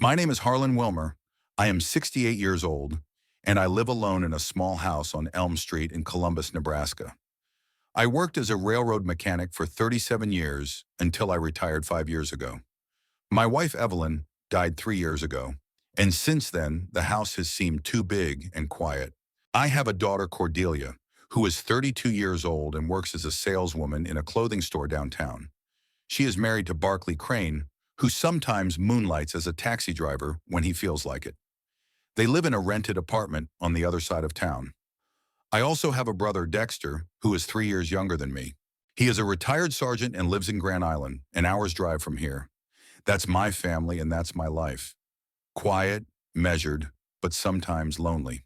My name is Harlan Wilmer. I am 68 years old, and I live alone in a small house on Elm Street in Columbus, Nebraska. I worked as a railroad mechanic for 37 years until I retired 5 years ago. My wife, Evelyn, died 3 years ago, and since then, the house has seemed too big and quiet. I have a daughter, Cordelia, who is 32 years old and works as a saleswoman in a clothing store downtown. She is married to Barclay Crane, who sometimes moonlights as a taxi driver when he feels like it. They live in a rented apartment on the other side of town. I also have a brother, Dexter, who is 3 years younger than me. He is a retired sergeant and lives in Grand Island, an hour's drive from here. That's my family and that's my life. Quiet, measured, but sometimes lonely.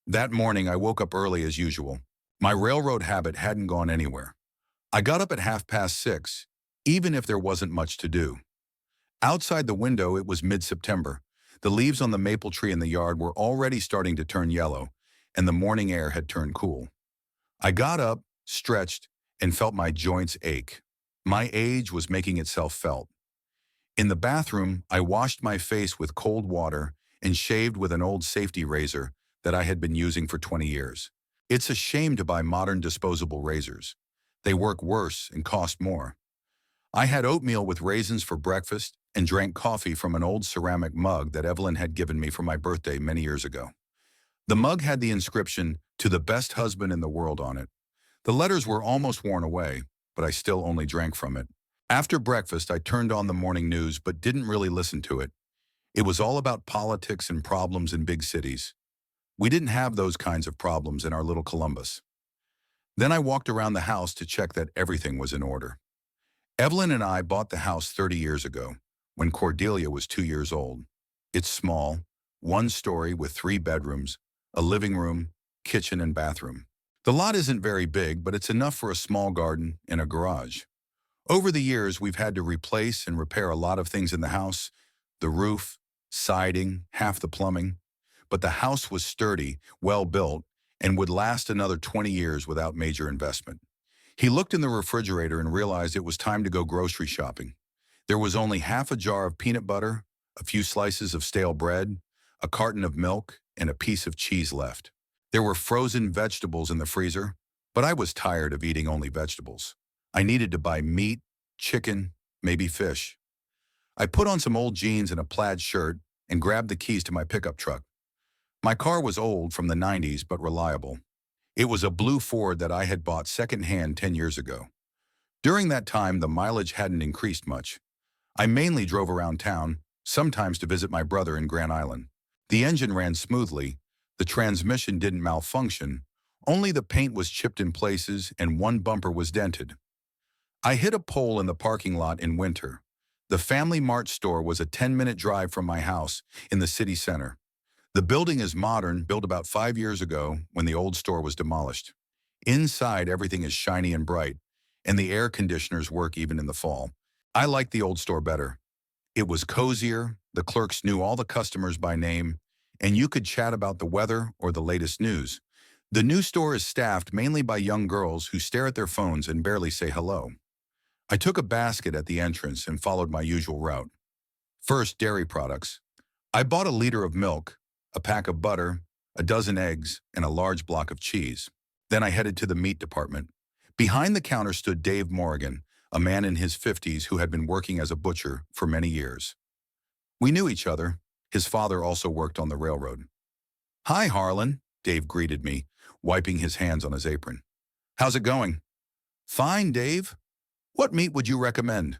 That morning, I woke up early as usual. My railroad habit hadn't gone anywhere. I got up at 6:30, even if there wasn't much to do. Outside the window, it was mid-September. The leaves on the maple tree in the yard were already starting to turn yellow, and the morning air had turned cool. I got up, stretched, and felt my joints ache. My age was making itself felt. In the bathroom, I washed my face with cold water and shaved with an old safety razor that I had been using for 20 years. It's a shame to buy modern disposable razors. They work worse and cost more. I had oatmeal with raisins for breakfast and drank coffee from an old ceramic mug that Evelyn had given me for my birthday many years ago. The mug had the inscription, "To the best husband in the world" on it. The letters were almost worn away, but I still only drank from it. After breakfast, I turned on the morning news but didn't really listen to it. It was all about politics and problems in big cities. We didn't have those kinds of problems in our little Columbus. Then I walked around the house to check that everything was in order. Evelyn and I bought the house 30 years ago, when Cordelia was 2 years old. It's small, one story with 3 bedrooms, a living room, kitchen, and bathroom. The lot isn't very big, but it's enough for a small garden and a garage. Over the years, we've had to replace and repair a lot of things in the house: the roof, siding, half the plumbing. But the house was sturdy, well built, and would last another 20 years without major investment. He looked in the refrigerator and realized it was time to go grocery shopping. There was only half a jar of peanut butter, a few slices of stale bread, a carton of milk, and a piece of cheese left. There were frozen vegetables in the freezer, but I was tired of eating only vegetables. I needed to buy meat, chicken, maybe fish. I put on some old jeans and a plaid shirt and grabbed the keys to my pickup truck. My car was old, from the 90s, but reliable. It was a blue Ford that I had bought secondhand 10 years ago. During that time, the mileage hadn't increased much. I mainly drove around town, sometimes to visit my brother in Grand Island. The engine ran smoothly, the transmission didn't malfunction, only the paint was chipped in places and one bumper was dented. I hit a pole in the parking lot in winter. The Family Mart store was a 10-minute drive from my house in the city center. The building is modern, built about 5 years ago when the old store was demolished. Inside, everything is shiny and bright, and the air conditioners work even in the fall. I liked the old store better. It was cozier, the clerks knew all the customers by name, and you could chat about the weather or the latest news. The new store is staffed mainly by young girls who stare at their phones and barely say hello. I took a basket at the entrance and followed my usual route. First, dairy products. I bought a liter of milk, a pack of butter, a dozen eggs, and a large block of cheese. Then I headed to the meat department. Behind the counter stood Dave Morgan, a man in his 50s who had been working as a butcher for many years. We knew each other. His father also worked on the railroad. "Hi, Harlan," Dave greeted me, wiping his hands on his apron. "How's it going?" "Fine, Dave. What meat would you recommend?"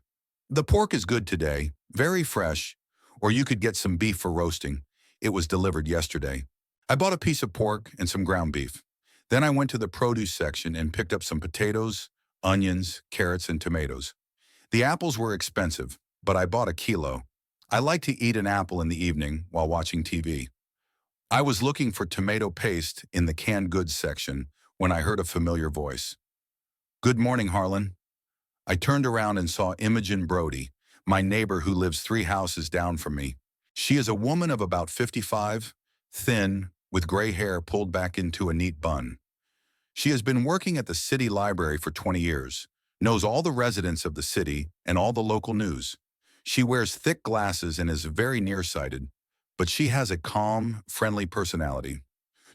"The pork is good today, very fresh, or you could get some beef for roasting. It was delivered yesterday." I bought a piece of pork and some ground beef. Then I went to the produce section and picked up some potatoes, onions, carrots, and tomatoes. The apples were expensive, but I bought a kilo. I like to eat an apple in the evening while watching TV. I was looking for tomato paste in the canned goods section when I heard a familiar voice. "Good morning, Harlan." I turned around and saw Imogen Brody, my neighbor who lives 3 houses down from me. She is a woman of about 55, thin, with gray hair pulled back into a neat bun. She has been working at the city library for 20 years, knows all the residents of the city and all the local news. She wears thick glasses and is very nearsighted, but she has a calm, friendly personality.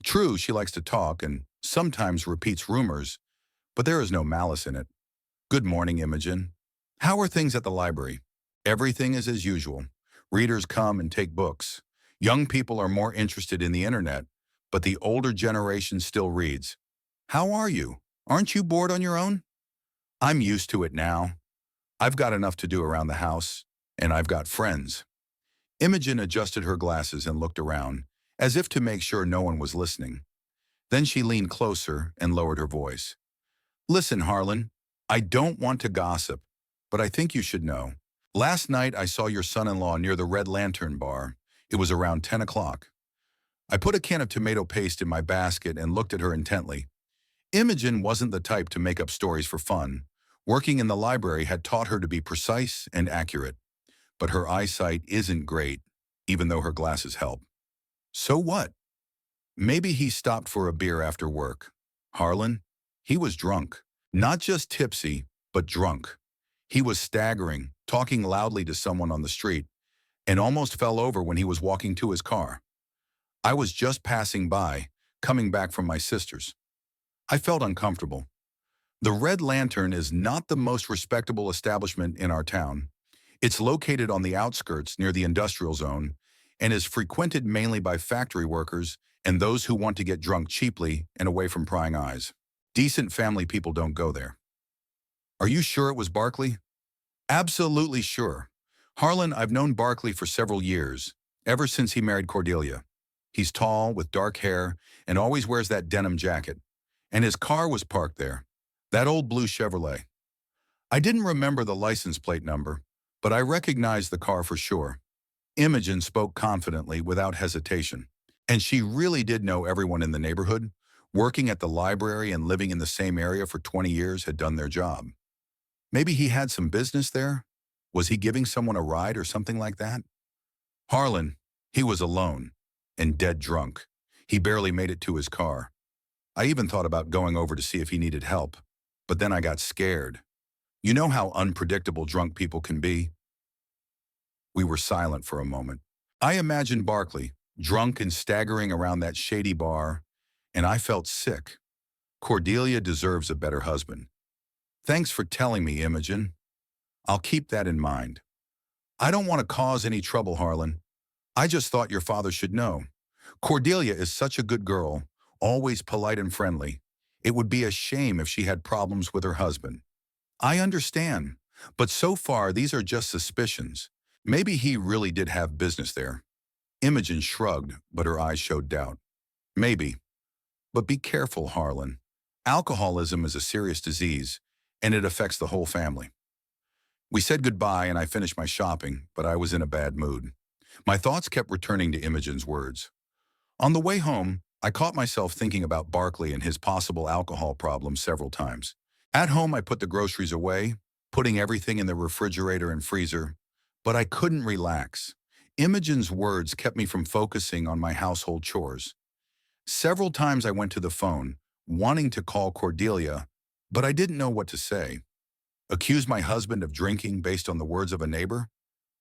True, she likes to talk and sometimes repeats rumors, but there is no malice in it. Good morning, Imogen. How are things at the library? Everything is as usual. Readers come and take books. Young people are more interested in the internet, but the older generation still reads. How are you? Aren't you bored on your own? I'm used to it now. I've got enough to do around the house, and I've got friends. Imogen adjusted her glasses and looked around, as if to make sure no one was listening. Then she leaned closer and lowered her voice. Listen, Harlan, I don't want to gossip, but I think you should know. Last night I saw your son-in-law near the Red Lantern bar. It was around 10 o'clock. I put a can of tomato paste in my basket and looked at her intently. Imogen wasn't the type to make up stories for fun. Working in the library had taught her to be precise and accurate, but her eyesight isn't great, even though her glasses help. So what? Maybe he stopped for a beer after work. Harlan? He was drunk. Not just tipsy, but drunk. He was staggering, talking loudly to someone on the street, and almost fell over when he was walking to his car. I was just passing by, coming back from my sister's. I felt uncomfortable. The Red Lantern is not the most respectable establishment in our town. It's located on the outskirts near the industrial zone and is frequented mainly by factory workers and those who want to get drunk cheaply and away from prying eyes. Decent family people don't go there. Are you sure it was Barkley? Absolutely sure. Harlan, I've known Barkley for several years, ever since he married Cordelia. He's tall, with dark hair, and always wears that denim jacket. And his car was parked there, that old blue Chevrolet. I didn't remember the license plate number, but I recognized the car for sure. Imogen spoke confidently, without hesitation. And she really did know everyone in the neighborhood. Working at the library and living in the same area for 20 years had done their job. Maybe he had some business there? Was he giving someone a ride or something like that? Harlan, he was alone and dead drunk. He barely made it to his car. I even thought about going over to see if he needed help, but then I got scared. You know how unpredictable drunk people can be? We were silent for a moment. I imagined Barkley, drunk and staggering around that shady bar, and I felt sick. Cordelia deserves a better husband. Thanks for telling me, Imogen. I'll keep that in mind. I don't want to cause any trouble, Harlan. I just thought your father should know. Cordelia is such a good girl, always polite and friendly. It would be a shame if she had problems with her husband. I understand, but so far these are just suspicions. Maybe he really did have business there. Imogen shrugged, but her eyes showed doubt. Maybe. But be careful, Harlan. Alcoholism is a serious disease, and it affects the whole family. We said goodbye and I finished my shopping, but I was in a bad mood. My thoughts kept returning to Imogen's words. On the way home, I caught myself thinking about Barkley and his possible alcohol problems several times. At home, I put the groceries away, putting everything in the refrigerator and freezer, but I couldn't relax. Imogen's words kept me from focusing on my household chores. Several times I went to the phone, wanting to call Cordelia, but I didn't know what to say. Accuse my husband of drinking based on the words of a neighbor?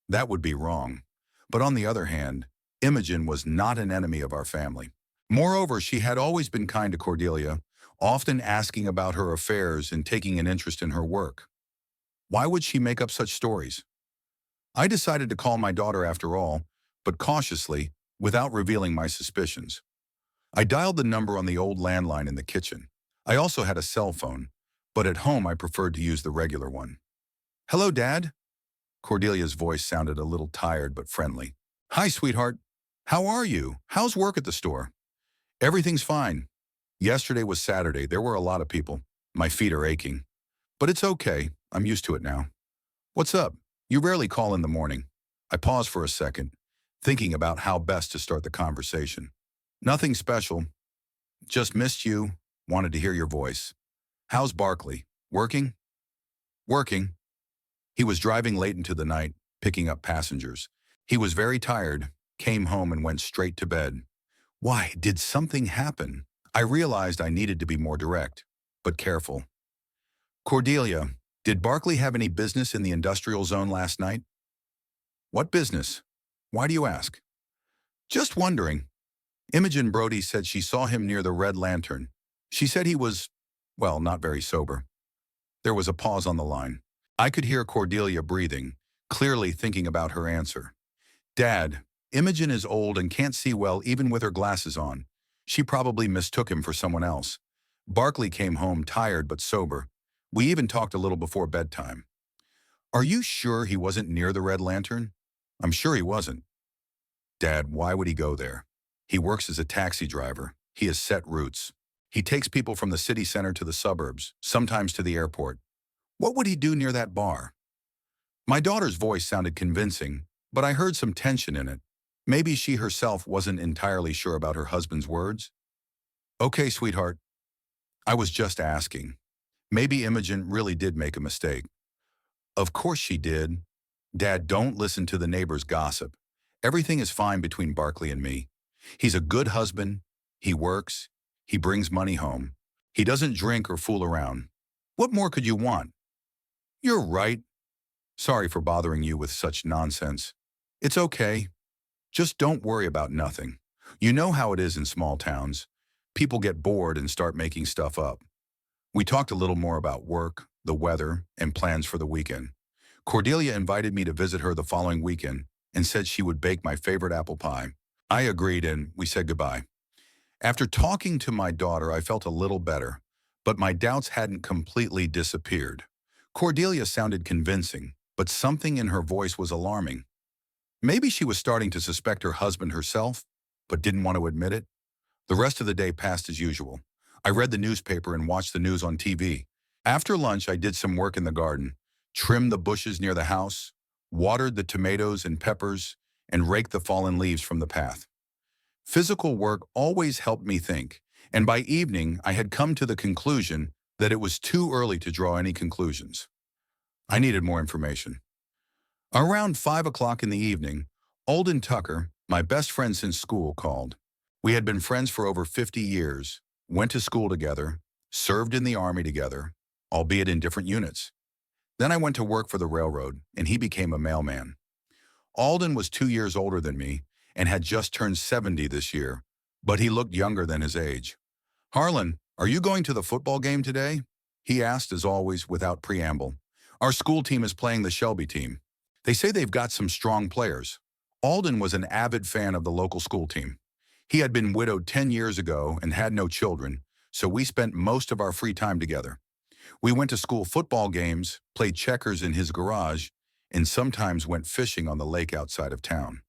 That would be wrong. But on the other hand, Imogen was not an enemy of our family. Moreover, she had always been kind to Cordelia, often asking about her affairs and taking an interest in her work. Why would she make up such stories? I decided to call my daughter after all, but cautiously, without revealing my suspicions. I dialed the number on the old landline in the kitchen. I also had a cell phone, but at home I preferred to use the regular one. Hello, Dad? Cordelia's voice sounded a little tired but friendly. Hi, sweetheart. How are you? How's work at the store? Everything's fine. Yesterday was Saturday. There were a lot of people. My feet are aching. But it's okay. I'm used to it now. What's up? You rarely call in the morning. I paused for a second, thinking about how best to start the conversation. Nothing special. Just missed you. Wanted to hear your voice. How's Barkley? Working? Working. He was driving late into the night, picking up passengers. He was very tired, came home and went straight to bed. Why, did something happen? I realized I needed to be more direct, but careful. Cordelia, did Barkley have any business in the industrial zone last night? What business? Why do you ask? Just wondering. Imogen Brody said she saw him near the Red Lantern. She said he was, well, not very sober. There was a pause on the line. I could hear Cordelia breathing, clearly thinking about her answer. Dad, Imogen is old and can't see well even with her glasses on. She probably mistook him for someone else. Barkley came home tired but sober. We even talked a little before bedtime. Are you sure he wasn't near the Red Lantern? I'm sure he wasn't. Dad, why would he go there? He works as a taxi driver. He has set routes. He takes people from the city center to the suburbs, sometimes to the airport. What would he do near that bar? My daughter's voice sounded convincing, but I heard some tension in it. Maybe she herself wasn't entirely sure about her husband's words. Okay, sweetheart. I was just asking. Maybe Imogen really did make a mistake. Of course she did. Dad, don't listen to the neighbors' gossip. Everything is fine between Barkley and me. He's a good husband. He works. He brings money home. He doesn't drink or fool around. What more could you want? You're right. Sorry for bothering you with such nonsense. It's okay. Just don't worry about nothing. You know how it is in small towns. People get bored and start making stuff up. We talked a little more about work, the weather, and plans for the weekend. Cordelia invited me to visit her the following weekend and said she would bake my favorite apple pie. I agreed and we said goodbye. After talking to my daughter, I felt a little better, but my doubts hadn't completely disappeared. Cordelia sounded convincing, but something in her voice was alarming. Maybe she was starting to suspect her husband herself, but didn't want to admit it. The rest of the day passed as usual. I read the newspaper and watched the news on TV. After lunch, I did some work in the garden, trimmed the bushes near the house, watered the tomatoes and peppers, and raked the fallen leaves from the path. Physical work always helped me think, and by evening I had come to the conclusion that it was too early to draw any conclusions. I needed more information. Around 5 o'clock in the evening, Alden Tucker, my best friend since school, called. We had been friends for over 50 years, went to school together, served in the Army together, albeit in different units. Then I went to work for the railroad, and he became a mailman. Alden was 2 years older than me and had just turned 70 this year, but he looked younger than his age. Harlan, are you going to the football game today? He asked, as always, without preamble. Our school team is playing the Shelby team. They say they've got some strong players. Alden was an avid fan of the local school team. He had been widowed 10 years ago and had no children, so we spent most of our free time together. We went to school football games, played checkers in his garage, and sometimes went fishing on the lake outside of town.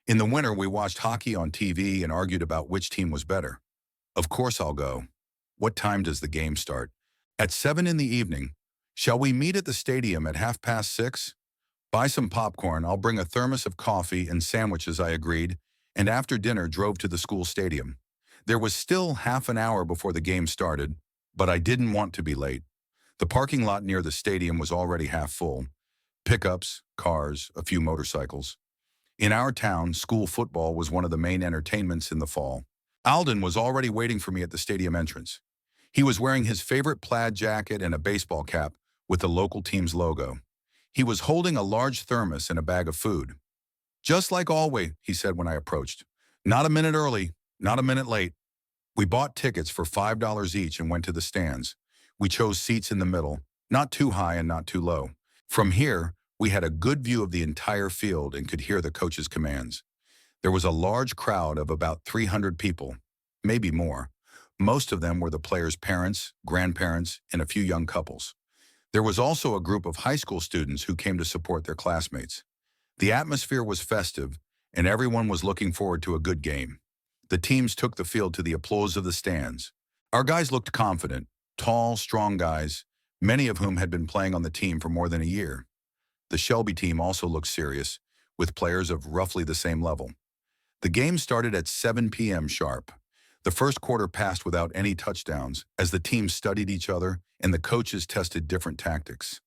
In the winter, we watched hockey on TV and argued about which team was better. Of course I'll go. What time does the game start? At 7 in the evening. Shall we meet at the stadium at 6:30? Buy some popcorn, I'll bring a thermos of coffee and sandwiches, I agreed, and after dinner drove to the school stadium. There was still half an hour before the game started, but I didn't want to be late. The parking lot near the stadium was already half full. Pickups, cars, a few motorcycles. In our town, school football was one of the main entertainments in the fall. Alden was already waiting for me at the stadium entrance. He was wearing his favorite plaid jacket and a baseball cap with the local team's logo. He was holding a large thermos and a bag of food. Just like always, he said when I approached. Not a minute early, not a minute late. We bought tickets for $5 each and went to the stands. We chose seats in the middle, not too high and not too low. From here, we had a good view of the entire field and could hear the coach's commands. There was a large crowd of about 300 people, maybe more. Most of them were the players' parents, grandparents, and a few young couples. There was also a group of high school students who came to support their classmates. The atmosphere was festive, and everyone was looking forward to a good game. The teams took the field to the applause of the stands. Our guys looked confident, tall, strong guys, many of whom had been playing on the team for more than a year. The Shelby team also looked serious, with players of roughly the same level. The game started at 7 p.m. sharp. The first quarter passed without any touchdowns as the teams studied each other and the coaches tested different tactics.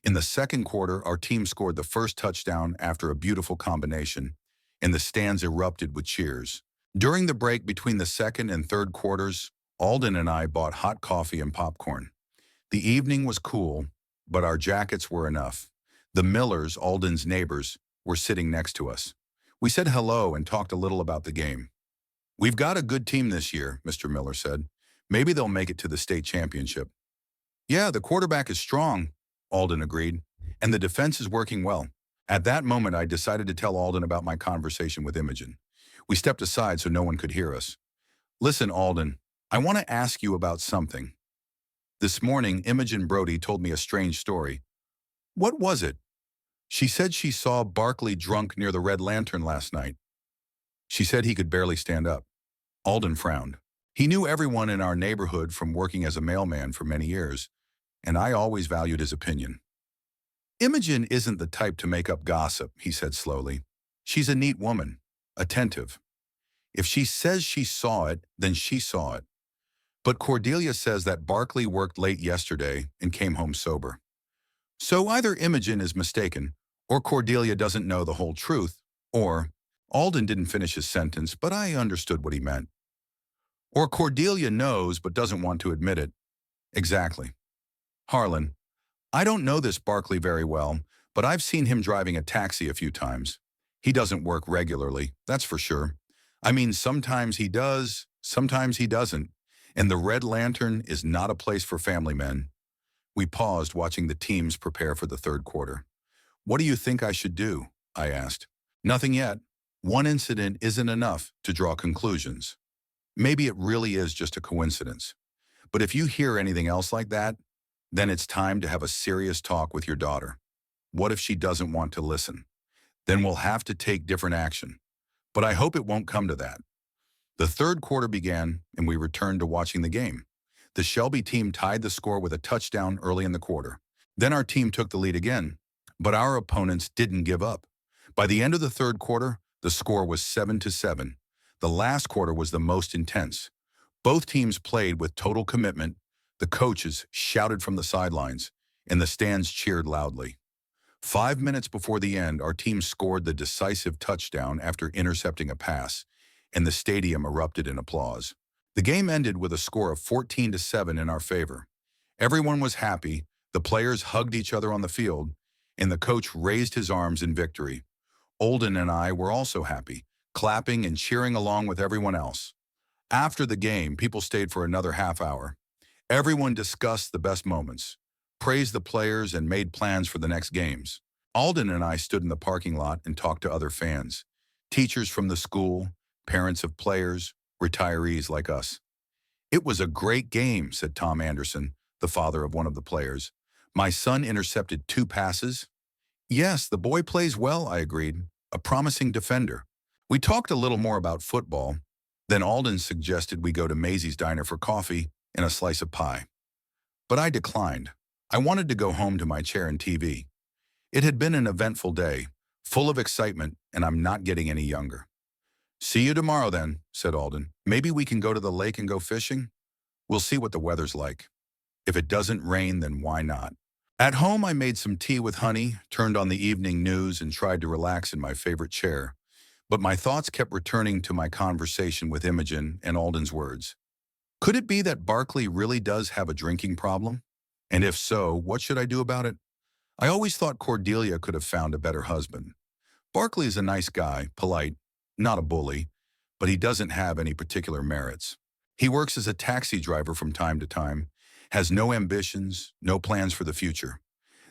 In the second quarter, our team scored the first touchdown after a beautiful combination, and the stands erupted with cheers. During the break between the second and third quarters, Alden and I bought hot coffee and popcorn. The evening was cool, but our jackets were enough. The Millers, Alden's neighbors, were sitting next to us. We said hello and talked a little about the game. "We've got a good team this year," Mr. Miller said. "Maybe they'll make it to the state championship." "Yeah, the quarterback is strong," Alden agreed, "and the defense is working well." At that moment, I decided to tell Alden about my conversation with Imogen. We stepped aside so no one could hear us. "Listen, Alden, I want to ask you about something. This morning, Imogen Brody told me a strange story." "What was it?" "She said she saw Barkley drunk near the Red Lantern last night. She said he could barely stand up." Alden frowned. He knew everyone in our neighborhood from working as a mailman for many years, and I always valued his opinion. "Imogen isn't the type to make up gossip," he said slowly. "She's a neat woman, attentive. If she says she saw it, then she saw it. But Cordelia says that Barkley worked late yesterday and came home sober. So either Imogen is mistaken, or Cordelia doesn't know the whole truth, or—" Alden didn't finish his sentence, but I understood what he meant. "Or Cordelia knows but doesn't want to admit it." "Exactly. Harlan, I don't know this Barkley very well, but I've seen him driving a taxi a few times. He doesn't work regularly, that's for sure. I mean, sometimes he does, sometimes he doesn't. And the Red Lantern is not a place for family men." We paused, watching the teams prepare for the third quarter. "What do you think I should do?" I asked. "Nothing yet. One incident isn't enough to draw conclusions. Maybe it really is just a coincidence. But if you hear anything else like that, then it's time to have a serious talk with your daughter. What if she doesn't want to listen? Then we'll have to take different action. But I hope it won't come to that." The third quarter began, and we returned to watching the game. The Shelby team tied the score with a touchdown early in the quarter. Then our team took the lead again, but our opponents didn't give up. By the end of the third quarter, the score was 7-7. The last quarter was the most intense. Both teams played with total commitment. The coaches shouted from the sidelines, and the stands cheered loudly. 5 minutes before the end, our team scored the decisive touchdown after intercepting a pass, and the stadium erupted in applause. The game ended with a score of 14-7 in our favor. Everyone was happy, the players hugged each other on the field, and the coach raised his arms in victory. Alden and I were also happy, clapping and cheering along with everyone else. After the game, people stayed for another half hour. Everyone discussed the best moments, praised the players, and made plans for the next games. Alden and I stood in the parking lot and talked to other fans, teachers from the school, parents of players, retirees like us. "It was a great game," said Tom Anderson, the father of one of the players. "My son intercepted 2 passes." "Yes, the boy plays well," I agreed. "A promising defender." We talked a little more about football. Then Alden suggested we go to Maisie's Diner for coffee and a slice of pie. But I declined. I wanted to go home to my chair and TV. It had been an eventful day, full of excitement, and I'm not getting any younger. "See you tomorrow then," said Alden. "Maybe we can go to the lake and go fishing? We'll see what the weather's like. If it doesn't rain, then why not?" At home, I made some tea with honey, turned on the evening news, and tried to relax in my favorite chair. But my thoughts kept returning to my conversation with Imogen and Alden's words. Could it be that Barkley really does have a drinking problem? And if so, what should I do about it? I always thought Cordelia could have found a better husband. Barkley is a nice guy, polite, not a bully, but he doesn't have any particular merits. He works as a taxi driver from time to time, has no ambitions, no plans for the future.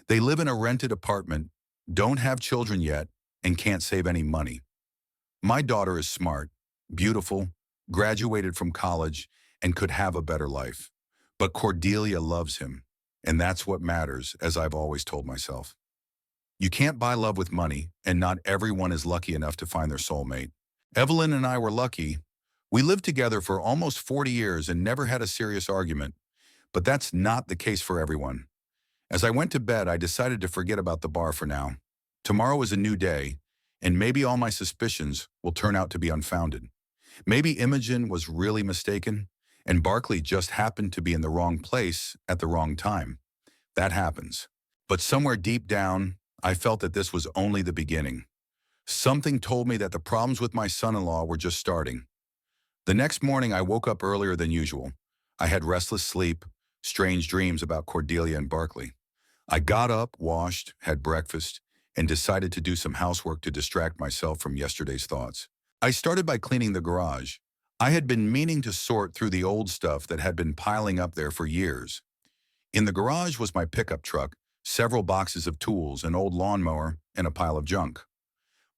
They live in a rented apartment, don't have children yet, and can't save any money. My daughter is smart, beautiful, graduated from college, and could have a better life. But Cordelia loves him, and that's what matters, as I've always told myself. You can't buy love with money, and not everyone is lucky enough to find their soulmate. Evelyn and I were lucky. We lived together for almost 40 years and never had a serious argument. But that's not the case for everyone. As I went to bed, I decided to forget about the bar for now. Tomorrow is a new day, and maybe all my suspicions will turn out to be unfounded. Maybe Imogen was really mistaken, and Barkley just happened to be in the wrong place at the wrong time. That happens. But somewhere deep down, I felt that this was only the beginning. Something told me that the problems with my son-in-law were just starting. The next morning, I woke up earlier than usual. I had restless sleep, strange dreams about Cordelia and Barkley. I got up, washed, had breakfast, and decided to do some housework to distract myself from yesterday's thoughts. I started by cleaning the garage. I had been meaning to sort through the old stuff that had been piling up there for years. In the garage was my pickup truck, several boxes of tools, an old lawnmower, and a pile of junk.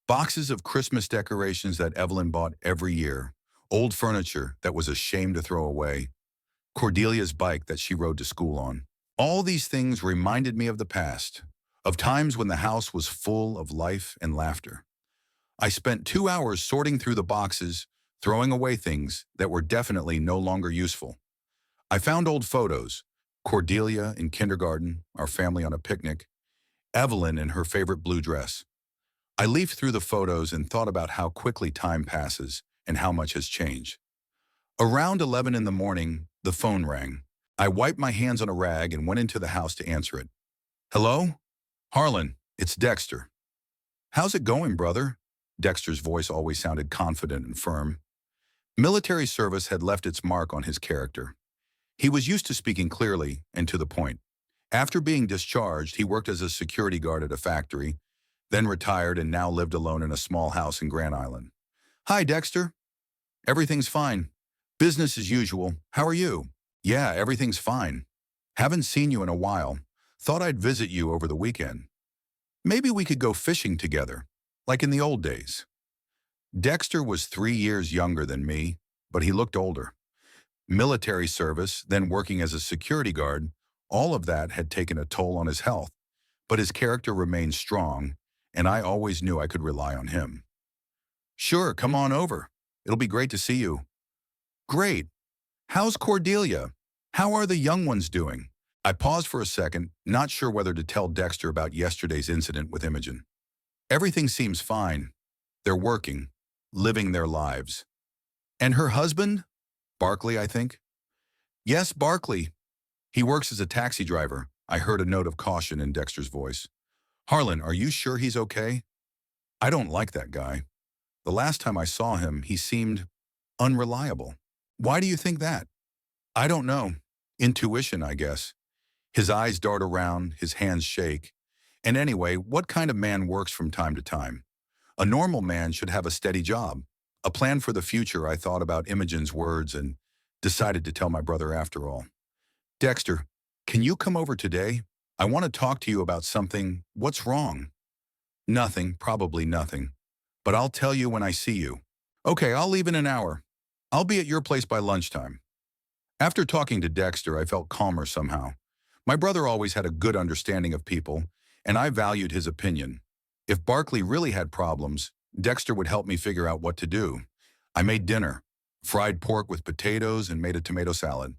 Boxes of Christmas decorations that Evelyn bought every year, old furniture that was a shame to throw away, Cordelia's bike that she rode to school on. All these things reminded me of the past, of times when the house was full of life and laughter. I spent 2 hours sorting through the boxes, throwing away things that were definitely no longer useful. I found old photos, Cordelia in kindergarten, our family on a picnic, Evelyn in her favorite blue dress. I leafed through the photos and thought about how quickly time passes and how much has changed. Around 11 in the morning, the phone rang. I wiped my hands on a rag and went into the house to answer it. Hello? Harlan, it's Dexter. How's it going, brother? Dexter's voice always sounded confident and firm. Military service had left its mark on his character. He was used to speaking clearly and to the point. After being discharged, he worked as a security guard at a factory, then retired and now lived alone in a small house in Grand Island. Hi, Dexter. Everything's fine. Business as usual. How are you? Yeah, everything's fine. Haven't seen you in a while. Thought I'd visit you over the weekend. Maybe we could go fishing together, like in the old days. Dexter was 3 years younger than me, but he looked older. Military service, then working as a security guard, all of that had taken a toll on his health, but his character remained strong, and I always knew I could rely on him. Sure, come on over. It'll be great to see you. Great. How's Cordelia? How are the young ones doing? I paused for a second, not sure whether to tell Dexter about yesterday's incident with Imogen. Everything seems fine. They're working, living their lives. And her husband? Barkley, I think? Yes, Barkley. He works as a taxi driver. I heard a note of caution in Dexter's voice. Harlan, are you sure he's okay? I don't like that guy. The last time I saw him, he seemed unreliable. Why do you think that? I don't know. Intuition, I guess. His eyes dart around, his hands shake. And anyway, what kind of man works from time to time? A normal man should have a steady job. A plan for the future. I thought about Imogen's words and decided to tell my brother after all. Dexter, can you come over today? I want to talk to you about something. What's wrong? Nothing, probably nothing. But I'll tell you when I see you. Okay, I'll leave in an hour. I'll be at your place by lunchtime. After talking to Dexter, I felt calmer somehow. My brother always had a good understanding of people, and I valued his opinion. If Barkley really had problems, Dexter would help me figure out what to do. I made dinner, fried pork with potatoes and made a tomato salad.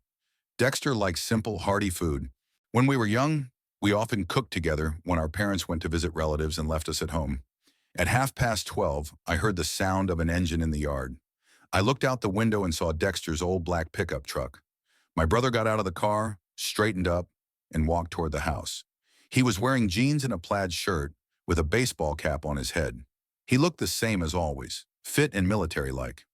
Dexter liked simple, hearty food. When we were young, we often cooked together when our parents went to visit relatives and left us at home. At 12:30, I heard the sound of an engine in the yard. I looked out the window and saw Dexter's old black pickup truck. My brother got out of the car, straightened up, and walked toward the house. He was wearing jeans and a plaid shirt with a baseball cap on his head. He looked the same as always, fit and military-like.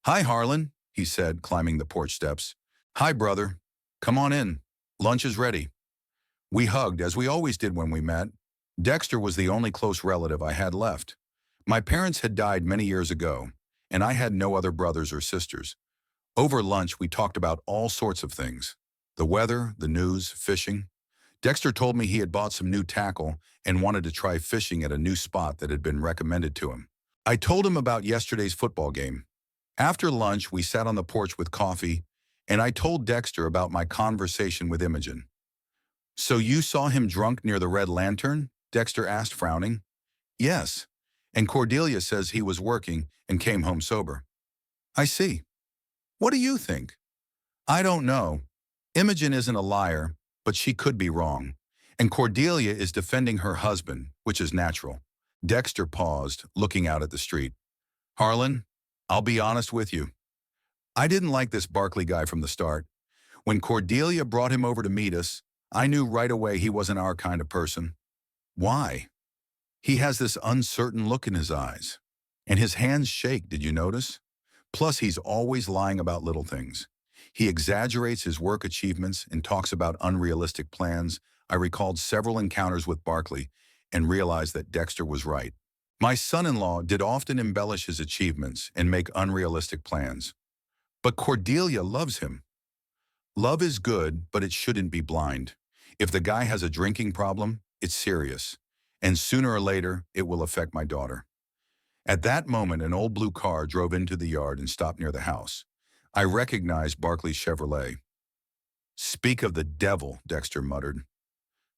Hi, Harlan, he said, climbing the porch steps. Hi, brother. Come on in. Lunch is ready. We hugged, as we always did when we met. Dexter was the only close relative I had left. My parents had died many years ago, and I had no other brothers or sisters. Over lunch, we talked about all sorts of things. The weather, the news, fishing. Dexter told me he had bought some new tackle and wanted to try fishing at a new spot that had been recommended to him. I told him about yesterday's football game. After lunch, we sat on the porch with coffee, and I told Dexter about my conversation with Imogen. So you saw him drunk near the Red Lantern? Dexter asked, frowning. Yes, and Cordelia says he was working and came home sober. I see. What do you think? I don't know. Imogen isn't a liar, but she could be wrong. And Cordelia is defending her husband, which is natural. Dexter paused, looking out at the street. Harlan, I'll be honest with you. I didn't like this Barkley guy from the start. When Cordelia brought him over to meet us, I knew right away he wasn't our kind of person. Why? He has this uncertain look in his eyes. And his hands shake, did you notice? Plus, he's always lying about little things. He exaggerates his work achievements and talks about unrealistic plans. I recalled several encounters with Barkley, and realized that Dexter was right. My son-in-law did often embellish his achievements and make unrealistic plans. But Cordelia loves him. Love is good, but it shouldn't be blind. If the guy has a drinking problem, it's serious. And sooner or later, it will affect my daughter. At that moment, an old blue car drove into the yard and stopped near the house. I recognized Barclay's Chevrolet. "Speak of the devil," Dexter muttered.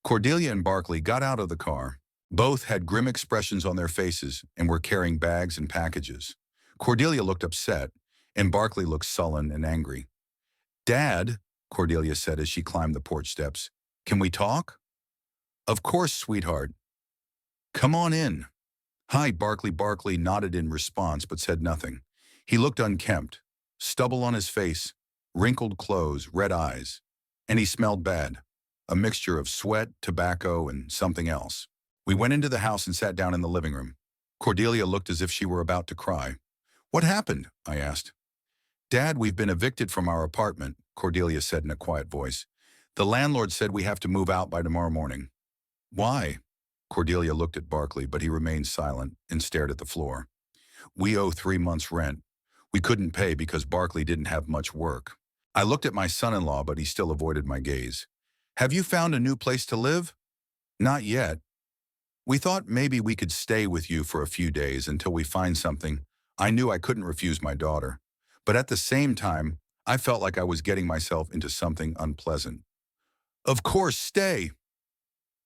Cordelia and Barclay got out of the car. Both had grim expressions on their faces and were carrying bags and packages. Cordelia looked upset, and Barclay looked sullen and angry. "Dad," Cordelia said as she climbed the porch steps, "can we talk?" "Of course, sweetheart. Come on in." "Hi, Barclay." Barclay nodded in response but said nothing. He looked unkempt, stubble on his face, wrinkled clothes, red eyes, and he smelled bad, a mixture of sweat, tobacco, and something else. We went into the house and sat down in the living room. Cordelia looked as if she were about to cry. "What happened?" I asked. "Dad, we've been evicted from our apartment," Cordelia said in a quiet voice. "The landlord said we have to move out by tomorrow morning." "Why?" Cordelia looked at Barclay, but he remained silent and stared at the floor. "We owe 3 months' rent. We couldn't pay because Barclay didn't have much work." I looked at my son-in-law, but he still avoided my gaze. "Have you found a new place to live?" "Not yet. We thought maybe we could stay with you for a few days until we find something." I knew I couldn't refuse my daughter, but at the same time, I felt like I was getting myself into something unpleasant. "Of course, stay.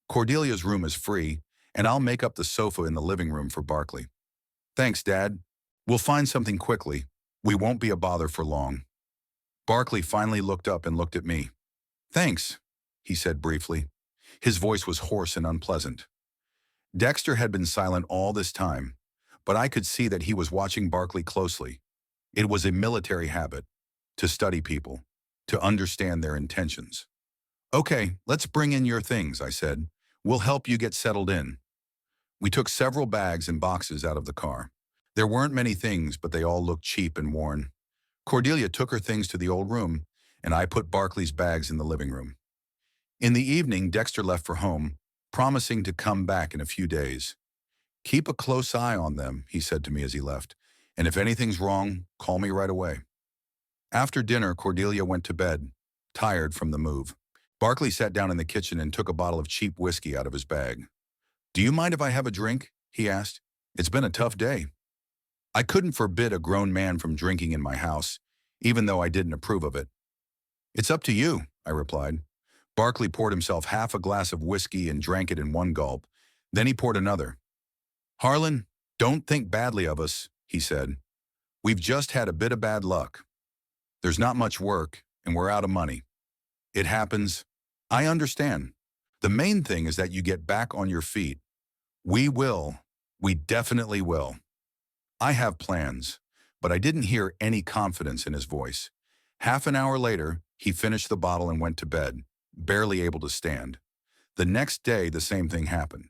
Cordelia's room is free, and I'll make up the sofa in the living room for Barclay." "Thanks, Dad. We'll find something quickly. We won't be a bother for long." Barclay finally looked up and looked at me. "Thanks," he said briefly. His voice was hoarse and unpleasant. Dexter had been silent all this time, but I could see that he was watching Barclay closely. It was a military habit, to study people, to understand their intentions. "Okay, let's bring in your things," I said. "We'll help you get settled in." We took several bags and boxes out of the car. There weren't many things, but they all looked cheap and worn. Cordelia took her things to the old room, and I put Barclay's bags in the living room. In the evening, Dexter left for home, promising to come back in a few days. "Keep a close eye on them," he said to me as he left, "and if anything's wrong, call me right away." After dinner, Cordelia went to bed, tired from the move. Barclay sat down in the kitchen and took a bottle of cheap whiskey out of his bag. "Do you mind if I have a drink?" he asked. "It's been a tough day." I couldn't forbid a grown man from drinking in my house, even though I didn't approve of it. "It's up to you," I replied. Barclay poured himself half a glass of whiskey and drank it in one gulp. Then he poured another. "Harlan, don't think badly of us," he said. "We've just had a bit of bad luck. There's not much work, and we're out of money. It happens. I understand. The main thing is that you get back on your feet. We will. We definitely will. I have plans," but I didn't hear any confidence in his voice. Half an hour later, he finished the bottle and went to bed, barely able to stand. The next day, the same thing happened.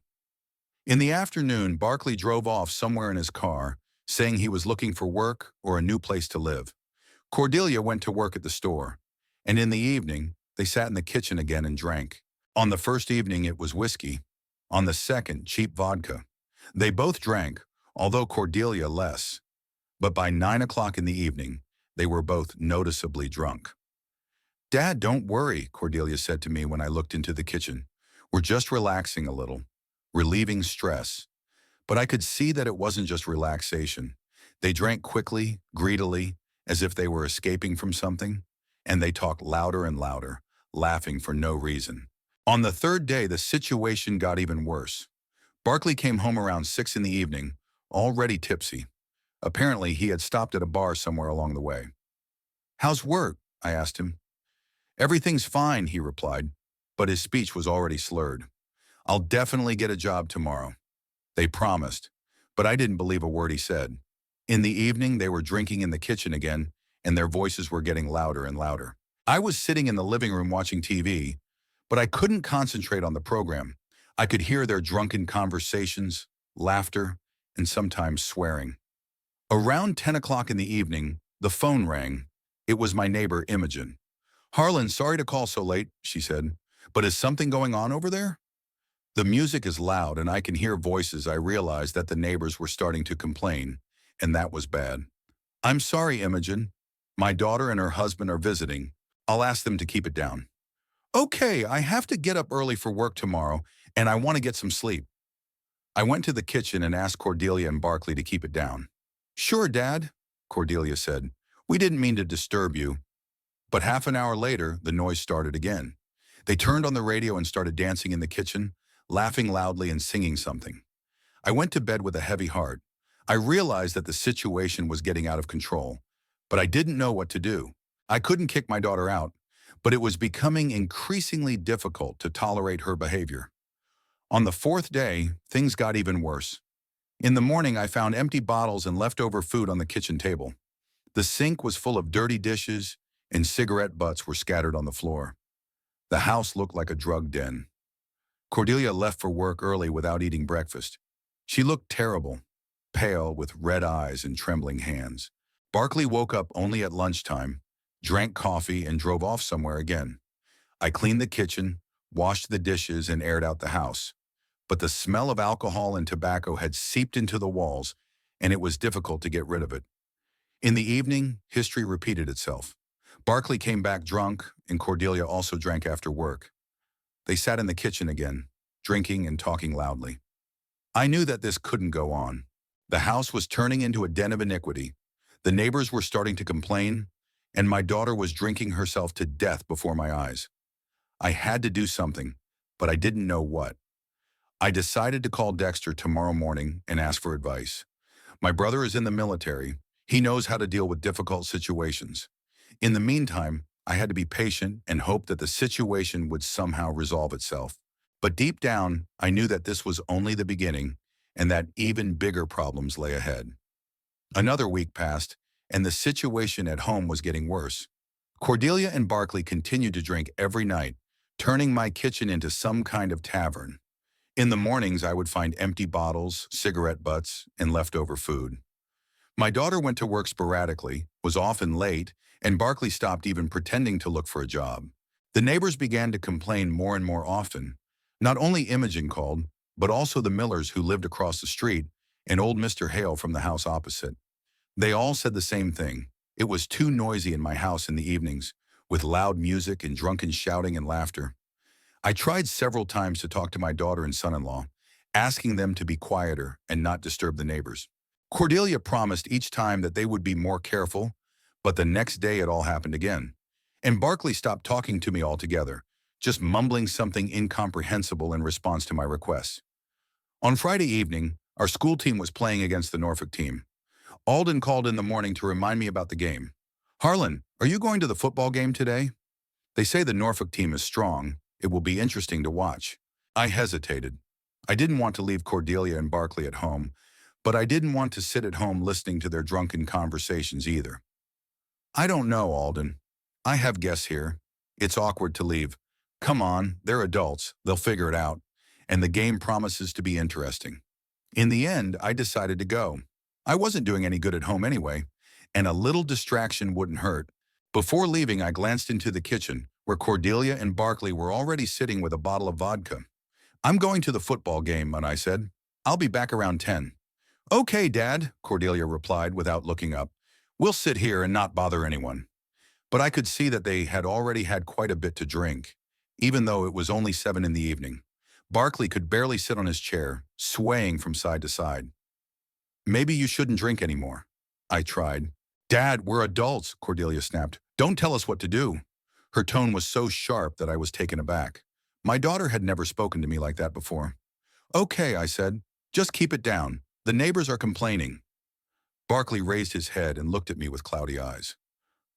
In the afternoon, Barclay drove off somewhere in his car, saying he was looking for work or a new place to live. Cordelia went to work at the store, and in the evening, they sat in the kitchen again and drank. On the first evening, it was whiskey. On the second, cheap vodka. They both drank, although Cordelia less. But by 9 o'clock in the evening, they were both noticeably drunk. "Dad, don't worry," Cordelia said to me when I looked into the kitchen. "We're just relaxing a little, relieving stress." But I could see that it wasn't just relaxation. They drank quickly, greedily, as if they were escaping from something, and they talked louder and louder, laughing for no reason. On the third day, the situation got even worse. Barclay came home around 6 in the evening, already tipsy. Apparently, he had stopped at a bar somewhere along the way. "How's work?" I asked him. "Everything's fine," he replied, but his speech was already slurred. "I'll definitely get a job tomorrow." They promised, but I didn't believe a word he said. In the evening, they were drinking in the kitchen again, and their voices were getting louder and louder. I was sitting in the living room watching TV, but I couldn't concentrate on the program. I could hear their drunken conversations, laughter, and sometimes swearing. Around 10 o'clock in the evening, the phone rang. It was my neighbor, Imogen. "Harlan, sorry to call so late," she said, "but is something going on over there?" The music is loud and I can hear voices. I realized that the neighbors were starting to complain, and that was bad. I'm sorry, Imogen. My daughter and her husband are visiting. I'll ask them to keep it down. Okay, I have to get up early for work tomorrow, and I want to get some sleep. I went to the kitchen and asked Cordelia and Barkley to keep it down. Sure, Dad, Cordelia said. We didn't mean to disturb you. But half an hour later, the noise started again. They turned on the radio and started dancing in the kitchen, laughing loudly and singing something. I went to bed with a heavy heart. I realized that the situation was getting out of control, but I didn't know what to do. I couldn't kick my daughter out, but it was becoming increasingly difficult to tolerate her behavior. On the fourth day, things got even worse. In the morning, I found empty bottles and leftover food on the kitchen table. The sink was full of dirty dishes, and cigarette butts were scattered on the floor. The house looked like a drug den. Cordelia left for work early without eating breakfast. She looked terrible, pale with red eyes and trembling hands. Barkley woke up only at lunchtime, drank coffee, and drove off somewhere again. I cleaned the kitchen, washed the dishes, and aired out the house. But the smell of alcohol and tobacco had seeped into the walls, and it was difficult to get rid of it. In the evening, history repeated itself. Barkley came back drunk, and Cordelia also drank after work. They sat in the kitchen again, drinking and talking loudly. I knew that this couldn't go on. The house was turning into a den of iniquity. The neighbors were starting to complain, and my daughter was drinking herself to death before my eyes. I had to do something, but I didn't know what. I decided to call Dexter tomorrow morning and ask for advice. My brother is in the military. He knows how to deal with difficult situations. In the meantime, I had to be patient and hope that the situation would somehow resolve itself. But deep down, I knew that this was only the beginning and that even bigger problems lay ahead. Another week passed, and the situation at home was getting worse. Cordelia and Barkley continued to drink every night, turning my kitchen into some kind of tavern. In the mornings, I would find empty bottles, cigarette butts, and leftover food. My daughter went to work sporadically, was often late, and Barkley stopped even pretending to look for a job. The neighbors began to complain more and more often. Not only Imogen called, but also the Millers who lived across the street and old Mr. Hale from the house opposite. They all said the same thing. It was too noisy in my house in the evenings, with loud music and drunken shouting and laughter. I tried several times to talk to my daughter and son-in-law, asking them to be quieter and not disturb the neighbors. Cordelia promised each time that they would be more careful, but the next day it all happened again. And Barkley stopped talking to me altogether, just mumbling something incomprehensible in response to my requests. On Friday evening, our school team was playing against the Norfolk team. Alden called in the morning to remind me about the game. Harlan, are you going to the football game today? They say the Norfolk team is strong. It will be interesting to watch. I hesitated. I didn't want to leave Cordelia and Barkley at home, but I didn't want to sit at home listening to their drunken conversations either. I don't know, Alden. I have guests here. It's awkward to leave. Come on, they're adults. They'll figure it out. And the game promises to be interesting. In the end, I decided to go. I wasn't doing any good at home anyway, and a little distraction wouldn't hurt. Before leaving, I glanced into the kitchen, where Cordelia and Barkley were already sitting with a bottle of vodka. I'm going to the football game, and I said. I'll be back around 10. Okay, Dad, Cordelia replied without looking up. We'll sit here and not bother anyone. But I could see that they had already had quite a bit to drink, even though it was only 7 in the evening. Barkley could barely sit on his chair, swaying from side to side. Maybe you shouldn't drink anymore. I tried. Dad, we're adults, Cordelia snapped. Don't tell us what to do. Her tone was so sharp that I was taken aback. My daughter had never spoken to me like that before. Okay, I said. Just keep it down. The neighbors are complaining. Barkley raised his head and looked at me with cloudy eyes.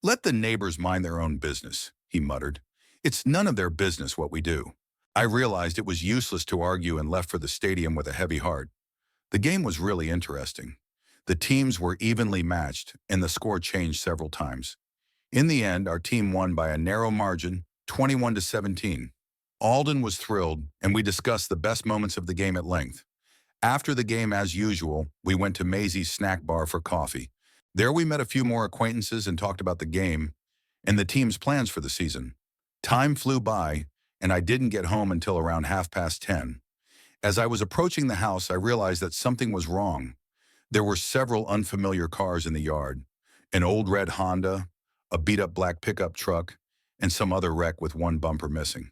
Let the neighbors mind their own business, he muttered. It's none of their business what we do. I realized it was useless to argue and left for the stadium with a heavy heart. The game was really interesting. The teams were evenly matched, and the score changed several times. In the end, our team won by a narrow margin, 21-17. Alden was thrilled, and we discussed the best moments of the game at length. After the game, as usual, we went to Maisie's snack bar for coffee. There we met a few more acquaintances and talked about the game and the team's plans for the season. Time flew by, and I didn't get home until around 10:30. As I was approaching the house, I realized that something was wrong. There were several unfamiliar cars in the yard, an old red Honda, a beat-up black pickup truck, and some other wreck with one bumper missing.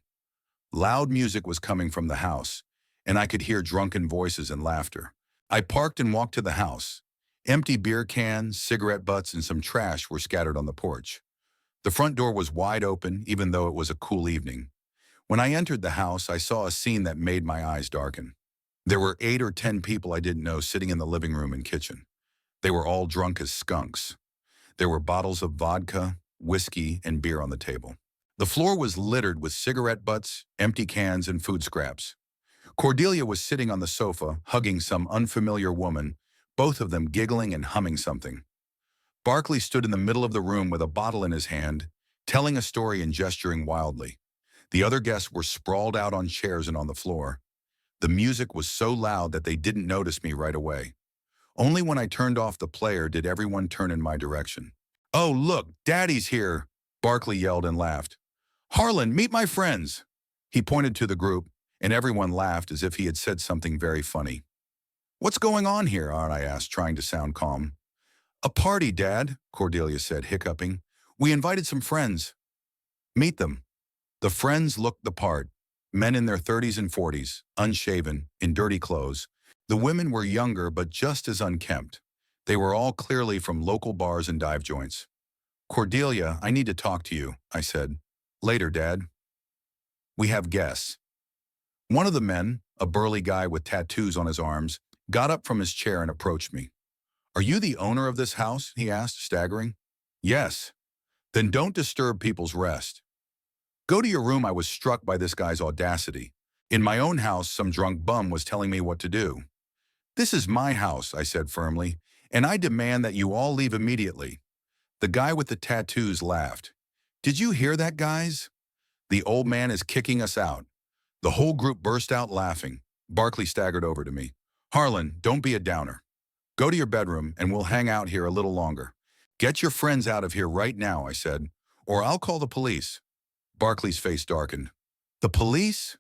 Loud music was coming from the house, and I could hear drunken voices and laughter. I parked and walked to the house. Empty beer cans, cigarette butts, and some trash were scattered on the porch. The front door was wide open, even though it was a cool evening. When I entered the house, I saw a scene that made my eyes darken. There were 8 or 10 people I didn't know sitting in the living room and kitchen. They were all drunk as skunks. There were bottles of vodka, whiskey, and beer on the table. The floor was littered with cigarette butts, empty cans, and food scraps. Cordelia was sitting on the sofa, hugging some unfamiliar woman, both of them giggling and humming something. Barkley stood in the middle of the room with a bottle in his hand, telling a story and gesturing wildly. The other guests were sprawled out on chairs and on the floor. The music was so loud that they didn't notice me right away. Only when I turned off the player did everyone turn in my direction. "Oh, look, Daddy's here," Barkley yelled and laughed. "Harlan, meet my friends." He pointed to the group, and everyone laughed as if he had said something very funny. "What's going on here?" I asked, trying to sound calm. "A party, Dad," Cordelia said, hiccuping. "We invited some friends." "Meet them." The friends looked the part. Men in their 30s and 40s, unshaven, in dirty clothes. The women were younger but just as unkempt. They were all clearly from local bars and dive joints. "Cordelia, I need to talk to you," I said. "Later, Dad." "We have guests." One of the men, a burly guy with tattoos on his arms, got up from his chair and approached me. "Are you the owner of this house?" he asked, staggering. "Yes." "Then don't disturb people's rest." "Go to your room." I was struck by this guy's audacity. In my own house, some drunk bum was telling me what to do. "This is my house," I said firmly, "and I demand that you all leave immediately." The guy with the tattoos laughed. "Did you hear that, guys? The old man is kicking us out." The whole group burst out laughing. Barkley staggered over to me. "Harlan, don't be a downer. Go to your bedroom and we'll hang out here a little longer." "Get your friends out of here right now," I said, "or I'll call the police." Barkley's face darkened. "The police?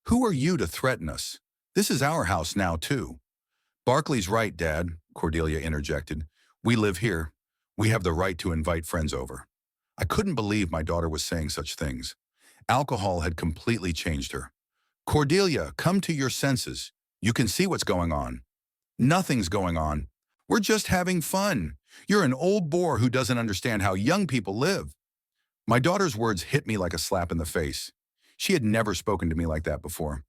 Who are you to threaten us? This is our house now, too." "Barkley's right, Dad," Cordelia interjected. "We live here. We have the right to invite friends over." I couldn't believe my daughter was saying such things. Alcohol had completely changed her. "Cordelia, come to your senses. You can see what's going on." "Nothing's going on. We're just having fun. You're an old bore who doesn't understand how young people live." My daughter's words hit me like a slap in the face. She had never spoken to me like that before.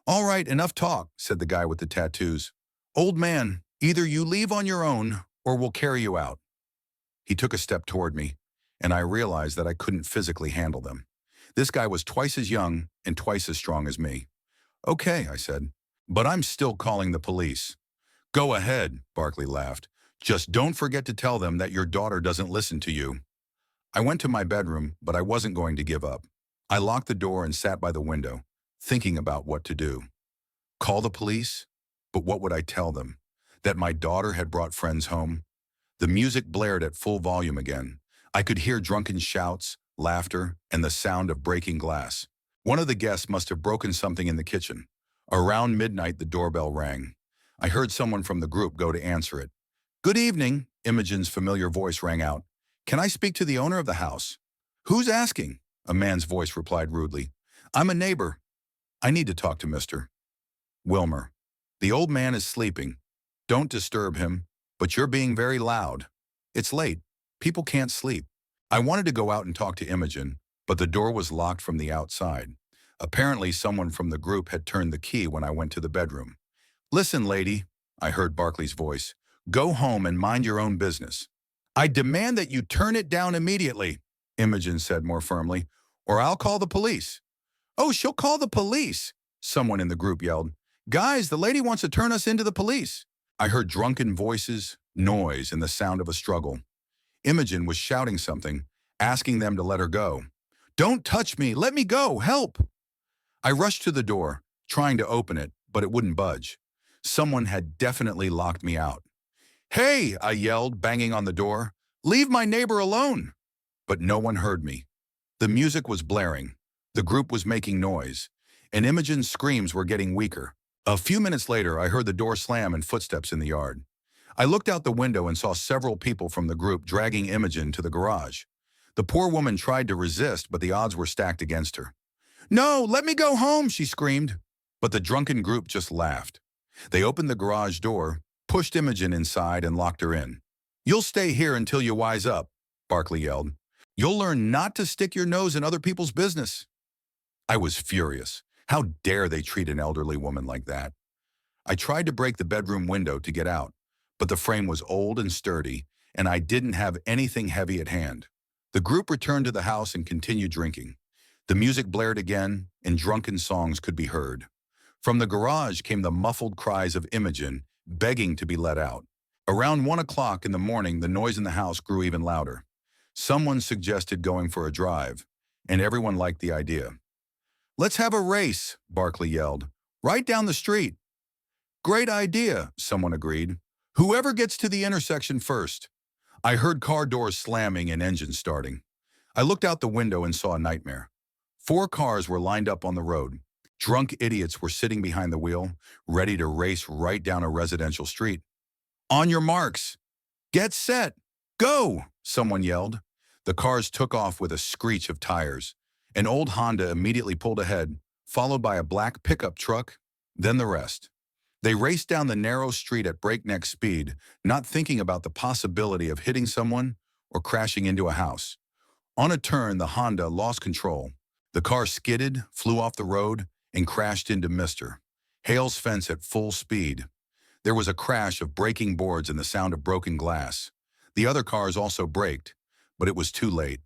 "All right, enough talk," said the guy with the tattoos. "Old man, either you leave on your own or we'll carry you out." He took a step toward me, and I realized that I couldn't physically handle them. This guy was twice as young and twice as strong as me. "Okay," I said, "but I'm still calling the police." "Go ahead," Barkley laughed. "Just don't forget to tell them that your daughter doesn't listen to you." I went to my bedroom, but I wasn't going to give up. I locked the door and sat by the window, thinking about what to do. Call the police? But what would I tell them? That my daughter had brought friends home? The music blared at full volume again. I could hear drunken shouts, laughter, and the sound of breaking glass. One of the guests must have broken something in the kitchen. Around midnight, the doorbell rang. I heard someone from the group go to answer it. "Good evening," Imogen's familiar voice rang out. "Can I speak to the owner of the house?" "Who's asking?" a man's voice replied rudely. "I'm a neighbor. I need to talk to Mr. Wilmer. The old man is sleeping. Don't disturb him, but you're being very loud. It's late. People can't sleep." I wanted to go out and talk to Imogen, but the door was locked from the outside. Apparently, someone from the group had turned the key when I went to the bedroom. "Listen, lady," I heard Barkley's voice. "Go home and mind your own business." "I demand that you turn it down immediately," Imogen said more firmly, "or I'll call the police." "Oh, she'll call the police," someone in the group yelled. "Guys, the lady wants to turn us into the police." I heard drunken voices, noise, and the sound of a struggle. Imogen was shouting something, asking them to let her go. "Don't touch me! Let me go! Help!" I rushed to the door, trying to open it, but it wouldn't budge. Someone had definitely locked me out. "Hey!" I yelled, banging on the door. "Leave my neighbor alone!" But no one heard me. The music was blaring. The group was making noise, and Imogen's screams were getting weaker. A few minutes later, I heard the door slam and footsteps in the yard. I looked out the window and saw several people from the group dragging Imogen to the garage. The poor woman tried to resist, but the odds were stacked against her. "No, let me go home," she screamed. But the drunken group just laughed. They opened the garage door, pushed Imogen inside, and locked her in. "You'll stay here until you wise up," Barkley yelled. "You'll learn not to stick your nose in other people's business." I was furious. How dare they treat an elderly woman like that? I tried to break the bedroom window to get out, but the frame was old and sturdy, and I didn't have anything heavy at hand. The group returned to the house and continued drinking. The music blared again, and drunken songs could be heard. From the garage came the muffled cries of Imogen, begging to be let out. Around 1 o'clock in the morning, the noise in the house grew even louder. Someone suggested going for a drive, and everyone liked the idea. "Let's have a race," Barkley yelled. "Right down the street." "Great idea," someone agreed. "Whoever gets to the intersection first." I heard car doors slamming and engines starting. I looked out the window and saw a nightmare. 4 cars were lined up on the road. Drunk idiots were sitting behind the wheel, ready to race right down a residential street. "On your marks. Get set. Go!" someone yelled. The cars took off with a screech of tires. An old Honda immediately pulled ahead, followed by a black pickup truck, then the rest. They raced down the narrow street at breakneck speed, not thinking about the possibility of hitting someone or crashing into a house. On a turn, the Honda lost control. The car skidded, flew off the road, and crashed into Mr. Hale's fence at full speed. There was a crash of breaking boards and the sound of broken glass. The other cars also braked, but it was too late.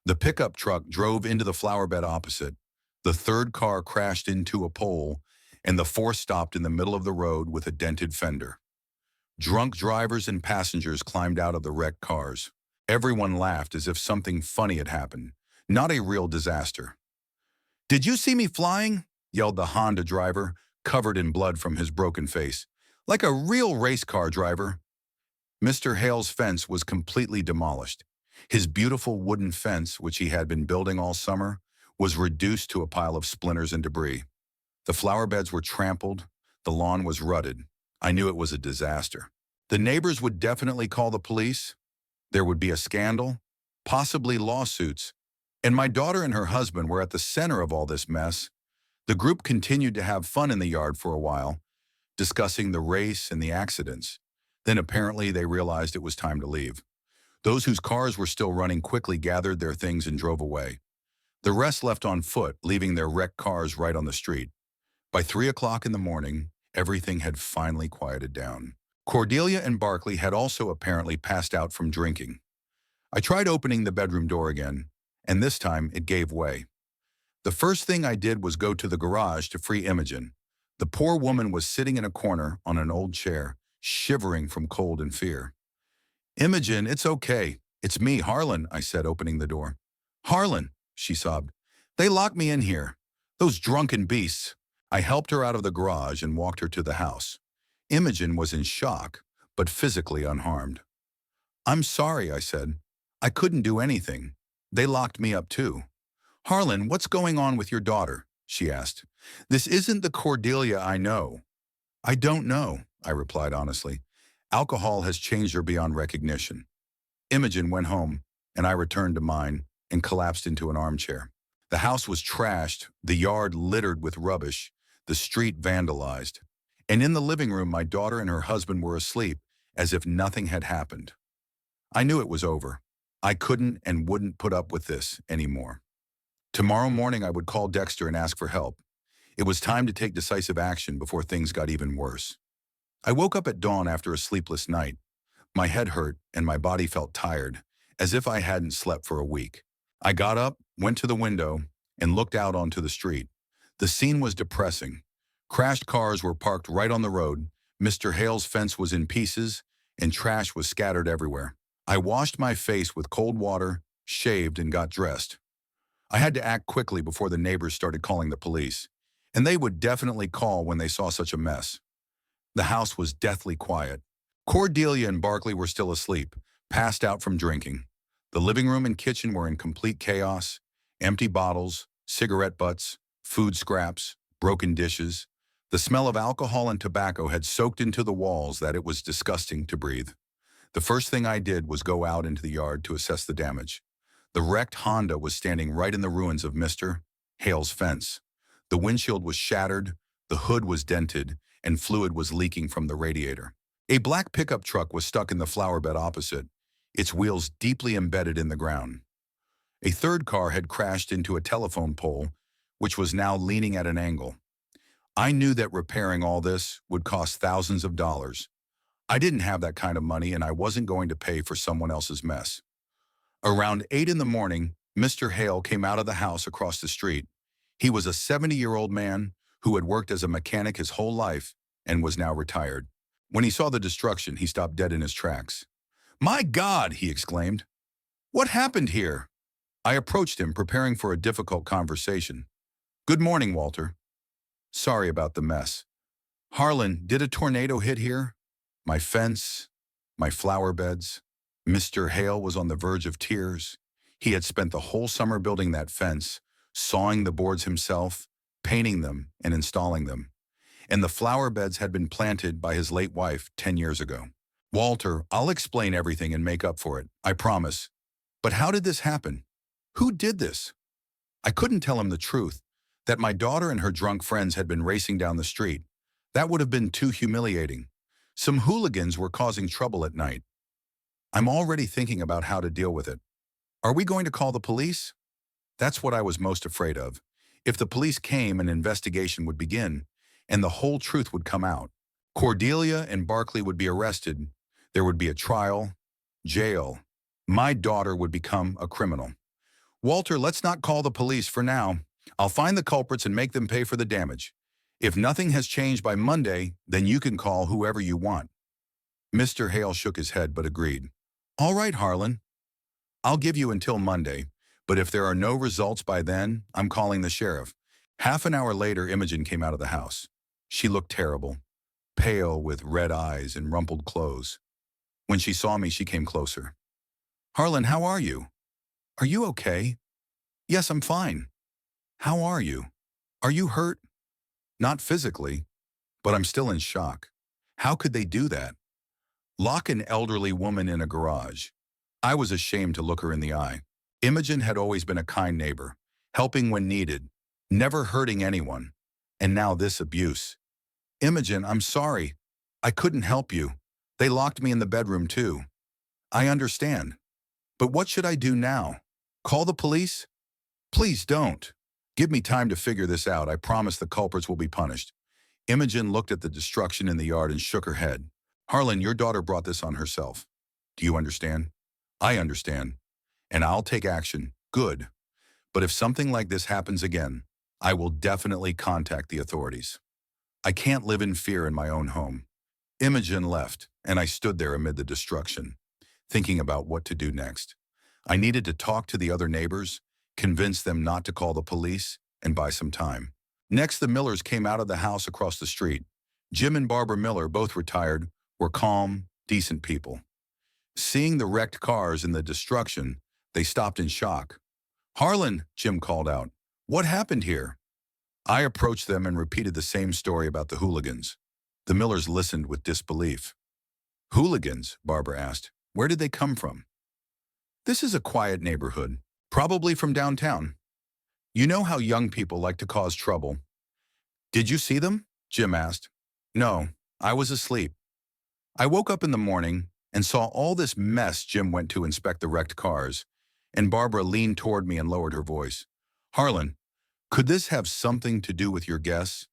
The pickup truck drove into the flower bed opposite. The third car crashed into a pole, and the fourth stopped in the middle of the road with a dented fender. Drunk drivers and passengers climbed out of the wrecked cars. Everyone laughed as if something funny had happened, not a real disaster. "Did you see me flying?" yelled the Honda driver, covered in blood from his broken face. "Like a real race car driver." Mr. Hale's fence was completely demolished. His beautiful wooden fence, which he had been building all summer, was reduced to a pile of splinters and debris. The flower beds were trampled. The lawn was rutted. I knew it was a disaster. The neighbors would definitely call the police. There would be a scandal, possibly lawsuits. And my daughter and her husband were at the center of all this mess. The group continued to have fun in the yard for a while, discussing the race and the accidents. Then apparently they realized it was time to leave. Those whose cars were still running quickly gathered their things and drove away. The rest left on foot, leaving their wrecked cars right on the street. By 3 o'clock in the morning, everything had finally quieted down. Cordelia and Barkley had also apparently passed out from drinking. I tried opening the bedroom door again, and this time it gave way. The first thing I did was go to the garage to free Imogen. The poor woman was sitting in a corner on an old chair, shivering from cold and fear. "Imogen, it's okay. It's me, Harlan," I said, opening the door. "Harlan," she sobbed. "They locked me in here. Those drunken beasts." I helped her out of the garage and walked her to the house. Imogen was in shock, but physically unharmed. "I'm sorry," I said. "I couldn't do anything. They locked me up too." "Harlan, what's going on with your daughter?" she asked. "This isn't the Cordelia I know." "I don't know," I replied honestly. "Alcohol has changed her beyond recognition." Imogen went home, and I returned to mine and collapsed into an armchair. The house was trashed, the yard littered with rubbish, the street vandalized. And in the living room, my daughter and her husband were asleep, as if nothing had happened. I knew it was over. I couldn't and wouldn't put up with this anymore. Tomorrow morning, I would call Dexter and ask for help. It was time to take decisive action before things got even worse. I woke up at dawn after a sleepless night. My head hurt and my body felt tired, as if I hadn't slept for a week. I got up, went to the window, and looked out onto the street. The scene was depressing. Crashed cars were parked right on the road, Mr. Hale's fence was in pieces, and trash was scattered everywhere. I washed my face with cold water, shaved, and got dressed. I had to act quickly before the neighbors started calling the police, and they would definitely call when they saw such a mess. The house was deathly quiet. Cordelia and Barkley were still asleep, passed out from drinking. The living room and kitchen were in complete chaos, empty bottles, cigarette butts, food scraps, broken dishes. The smell of alcohol and tobacco had soaked into the walls that it was disgusting to breathe. The first thing I did was go out into the yard to assess the damage. The wrecked Honda was standing right in the ruins of Mr. Hale's fence. The windshield was shattered, the hood was dented, and fluid was leaking from the radiator. A black pickup truck was stuck in the flower bed opposite, its wheels deeply embedded in the ground. A third car had crashed into a telephone pole, which was now leaning at an angle. I knew that repairing all this would cost thousands of dollars. I didn't have that kind of money, and I wasn't going to pay for someone else's mess. Around 8 in the morning, Mr. Hale came out of the house across the street. He was a 70-year-old man who had worked as a mechanic his whole life and was now retired. When he saw the destruction, he stopped dead in his tracks. "My God!" he exclaimed. "What happened here?" I approached him, preparing for a difficult conversation. "Good morning, Walter. Sorry about the mess. Harlan, did a tornado hit here? My fence, my flower beds." Mr. Hale was on the verge of tears. He had spent the whole summer building that fence, sawing the boards himself, painting them, and installing them. And the flower beds had been planted by his late wife 10 years ago. "Walter, I'll explain everything and make up for it, I promise. But how did this happen? Who did this?" I couldn't tell him the truth, that my daughter and her drunk friends had been racing down the street. That would have been too humiliating. Some hooligans were causing trouble at night. I'm already thinking about how to deal with it. Are we going to call the police? That's what I was most afraid of. If the police came, an investigation would begin, and the whole truth would come out. Cordelia and Barkley would be arrested. There would be a trial, jail. My daughter would become a criminal. "Walter, let's not call the police for now. I'll find the culprits and make them pay for the damage. If nothing has changed by Monday, then you can call whoever you want." Mr. Hale shook his head but agreed. "All right, Harlan. I'll give you until Monday, but if there are no results by then, I'm calling the sheriff." Half an hour later, Imogen came out of the house. She looked terrible, pale with red eyes and rumpled clothes. When she saw me, she came closer. "Harlan, how are you? Are you okay?" "Yes, I'm fine." "How are you? Are you hurt?" "Not physically, but I'm still in shock. How could they do that? Lock an elderly woman in a garage." I was ashamed to look her in the eye. Imogen had always been a kind neighbor, helping when needed, never hurting anyone. And now this abuse. "Imogen, I'm sorry. I couldn't help you. They locked me in the bedroom too." "I understand. But what should I do now? Call the police?" "Please don't. Give me time to figure this out. I promise the culprits will be punished." Imogen looked at the destruction in the yard and shook her head. "Harlan, your daughter brought this on herself. Do you understand?" "I understand. And I'll take action. Good. But if something like this happens again, I will definitely contact the authorities. I can't live in fear in my own home." Imogen left, and I stood there amid the destruction, thinking about what to do next. I needed to talk to the other neighbors, convince them not to call the police, and buy some time. Next, the Millers came out of the house across the street. Jim and Barbara Miller, both retired, were calm, decent people. Seeing the wrecked cars and the destruction, they stopped in shock. "Harlan," Jim called out, "what happened here?" I approached them and repeated the same story about the hooligans. The Millers listened with disbelief. "Hooligans?" Barbara asked. "Where did they come from?" "This is a quiet neighborhood, probably from downtown. You know how young people like to cause trouble." "Did you see them?" Jim asked. "No, I was asleep. I woke up in the morning and saw all this mess." Jim went to inspect the wrecked cars, and Barbara leaned toward me and lowered her voice. "Harlan, could this have something to do with your guests?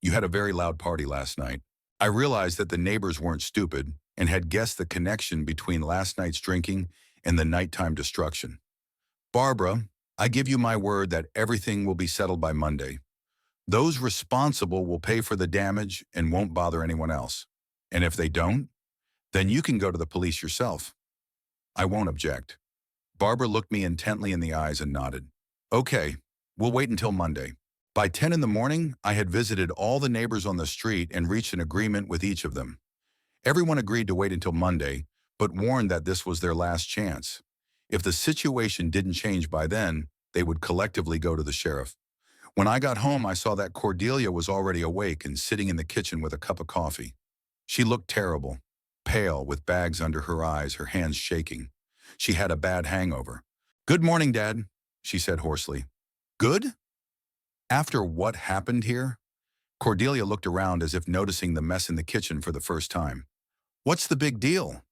You had a very loud party last night." I realized that the neighbors weren't stupid and had guessed the connection between last night's drinking and the nighttime destruction. "Barbara, I give you my word that everything will be settled by Monday. Those responsible will pay for the damage and won't bother anyone else. And if they don't, then you can go to the police yourself." I won't object. Barbara looked me intently in the eyes and nodded. "Okay, we'll wait until Monday." By 10 in the morning, I had visited all the neighbors on the street and reached an agreement with each of them. Everyone agreed to wait until Monday, but warned that this was their last chance. If the situation didn't change by then, they would collectively go to the sheriff. When I got home, I saw that Cordelia was already awake and sitting in the kitchen with a cup of coffee. She looked terrible, pale, with bags under her eyes, her hands shaking. She had a bad hangover. "Good morning, Dad," she said hoarsely. "Good?" After what happened here? Cordelia looked around as if noticing the mess in the kitchen for the first time. "What's the big deal?"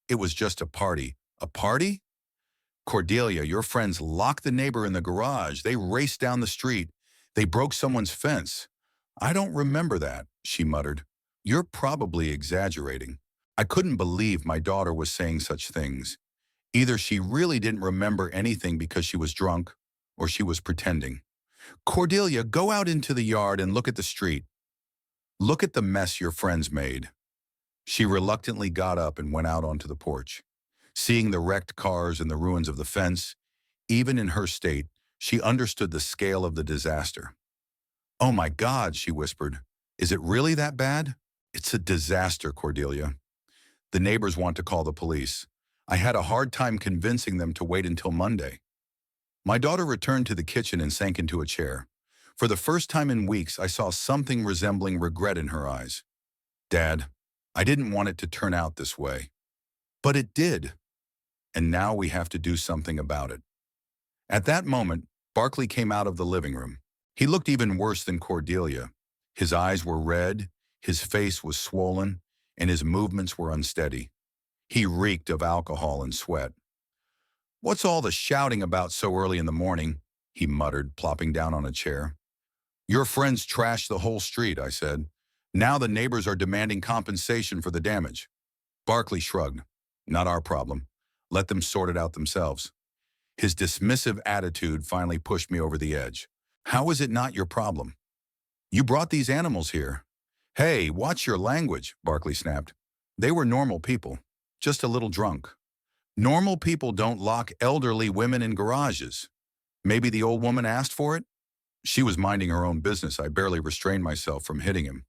"It was just a party." "A party?" "Cordelia, your friends locked the neighbor in the garage. They raced down the street. They broke someone's fence." "I don't remember that," she muttered. "You're probably exaggerating." I couldn't believe my daughter was saying such things. Either she really didn't remember anything because she was drunk, or she was pretending. "Cordelia, go out into the yard and look at the street. Look at the mess your friends made." She reluctantly got up and went out onto the porch. Seeing the wrecked cars and the ruins of the fence, even in her state, she understood the scale of the disaster. "Oh my God," she whispered. "Is it really that bad?" "It's a disaster, Cordelia. The neighbors want to call the police. I had a hard time convincing them to wait until Monday." My daughter returned to the kitchen and sank into a chair. For the first time in weeks, I saw something resembling regret in her eyes. "Dad, I didn't want it to turn out this way." "But it did. And now we have to do something about it." At that moment, Barkley came out of the living room. He looked even worse than Cordelia. His eyes were red, his face was swollen, and his movements were unsteady. He reeked of alcohol and sweat. "What's all the shouting about so early in the morning?" he muttered, plopping down on a chair. "Your friends trashed the whole street," I said. "Now the neighbors are demanding compensation for the damage." Barkley shrugged. "Not our problem. Let them sort it out themselves." His dismissive attitude finally pushed me over the edge. "How is it not your problem? You brought these animals here." "Hey, watch your language," Barkley snapped. "They were normal people, just a little drunk." "Normal people don't lock elderly women in garages. Maybe the old woman asked for it?" She was minding her own business. I barely restrained myself from hitting him.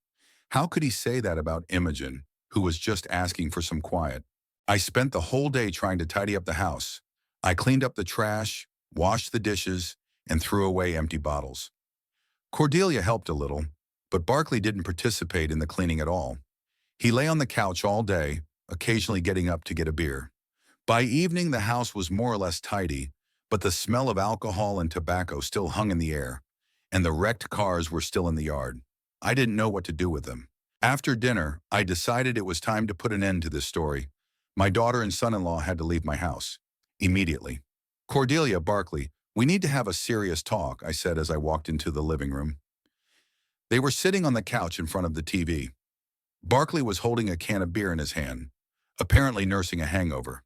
How could he say that about Imogen, who was just asking for some quiet? I spent the whole day trying to tidy up the house. I cleaned up the trash, washed the dishes, and threw away empty bottles. Cordelia helped a little, but Barkley didn't participate in the cleaning at all. He lay on the couch all day, occasionally getting up to get a beer. By evening, the house was more or less tidy, but the smell of alcohol and tobacco still hung in the air, and the wrecked cars were still in the yard. I didn't know what to do with them. After dinner, I decided it was time to put an end to this story. My daughter and son-in-law had to leave my house. Immediately. "Cordelia, Barkley, we need to have a serious talk," I said as I walked into the living room. They were sitting on the couch in front of the TV. Barkley was holding a can of beer in his hand, apparently nursing a hangover.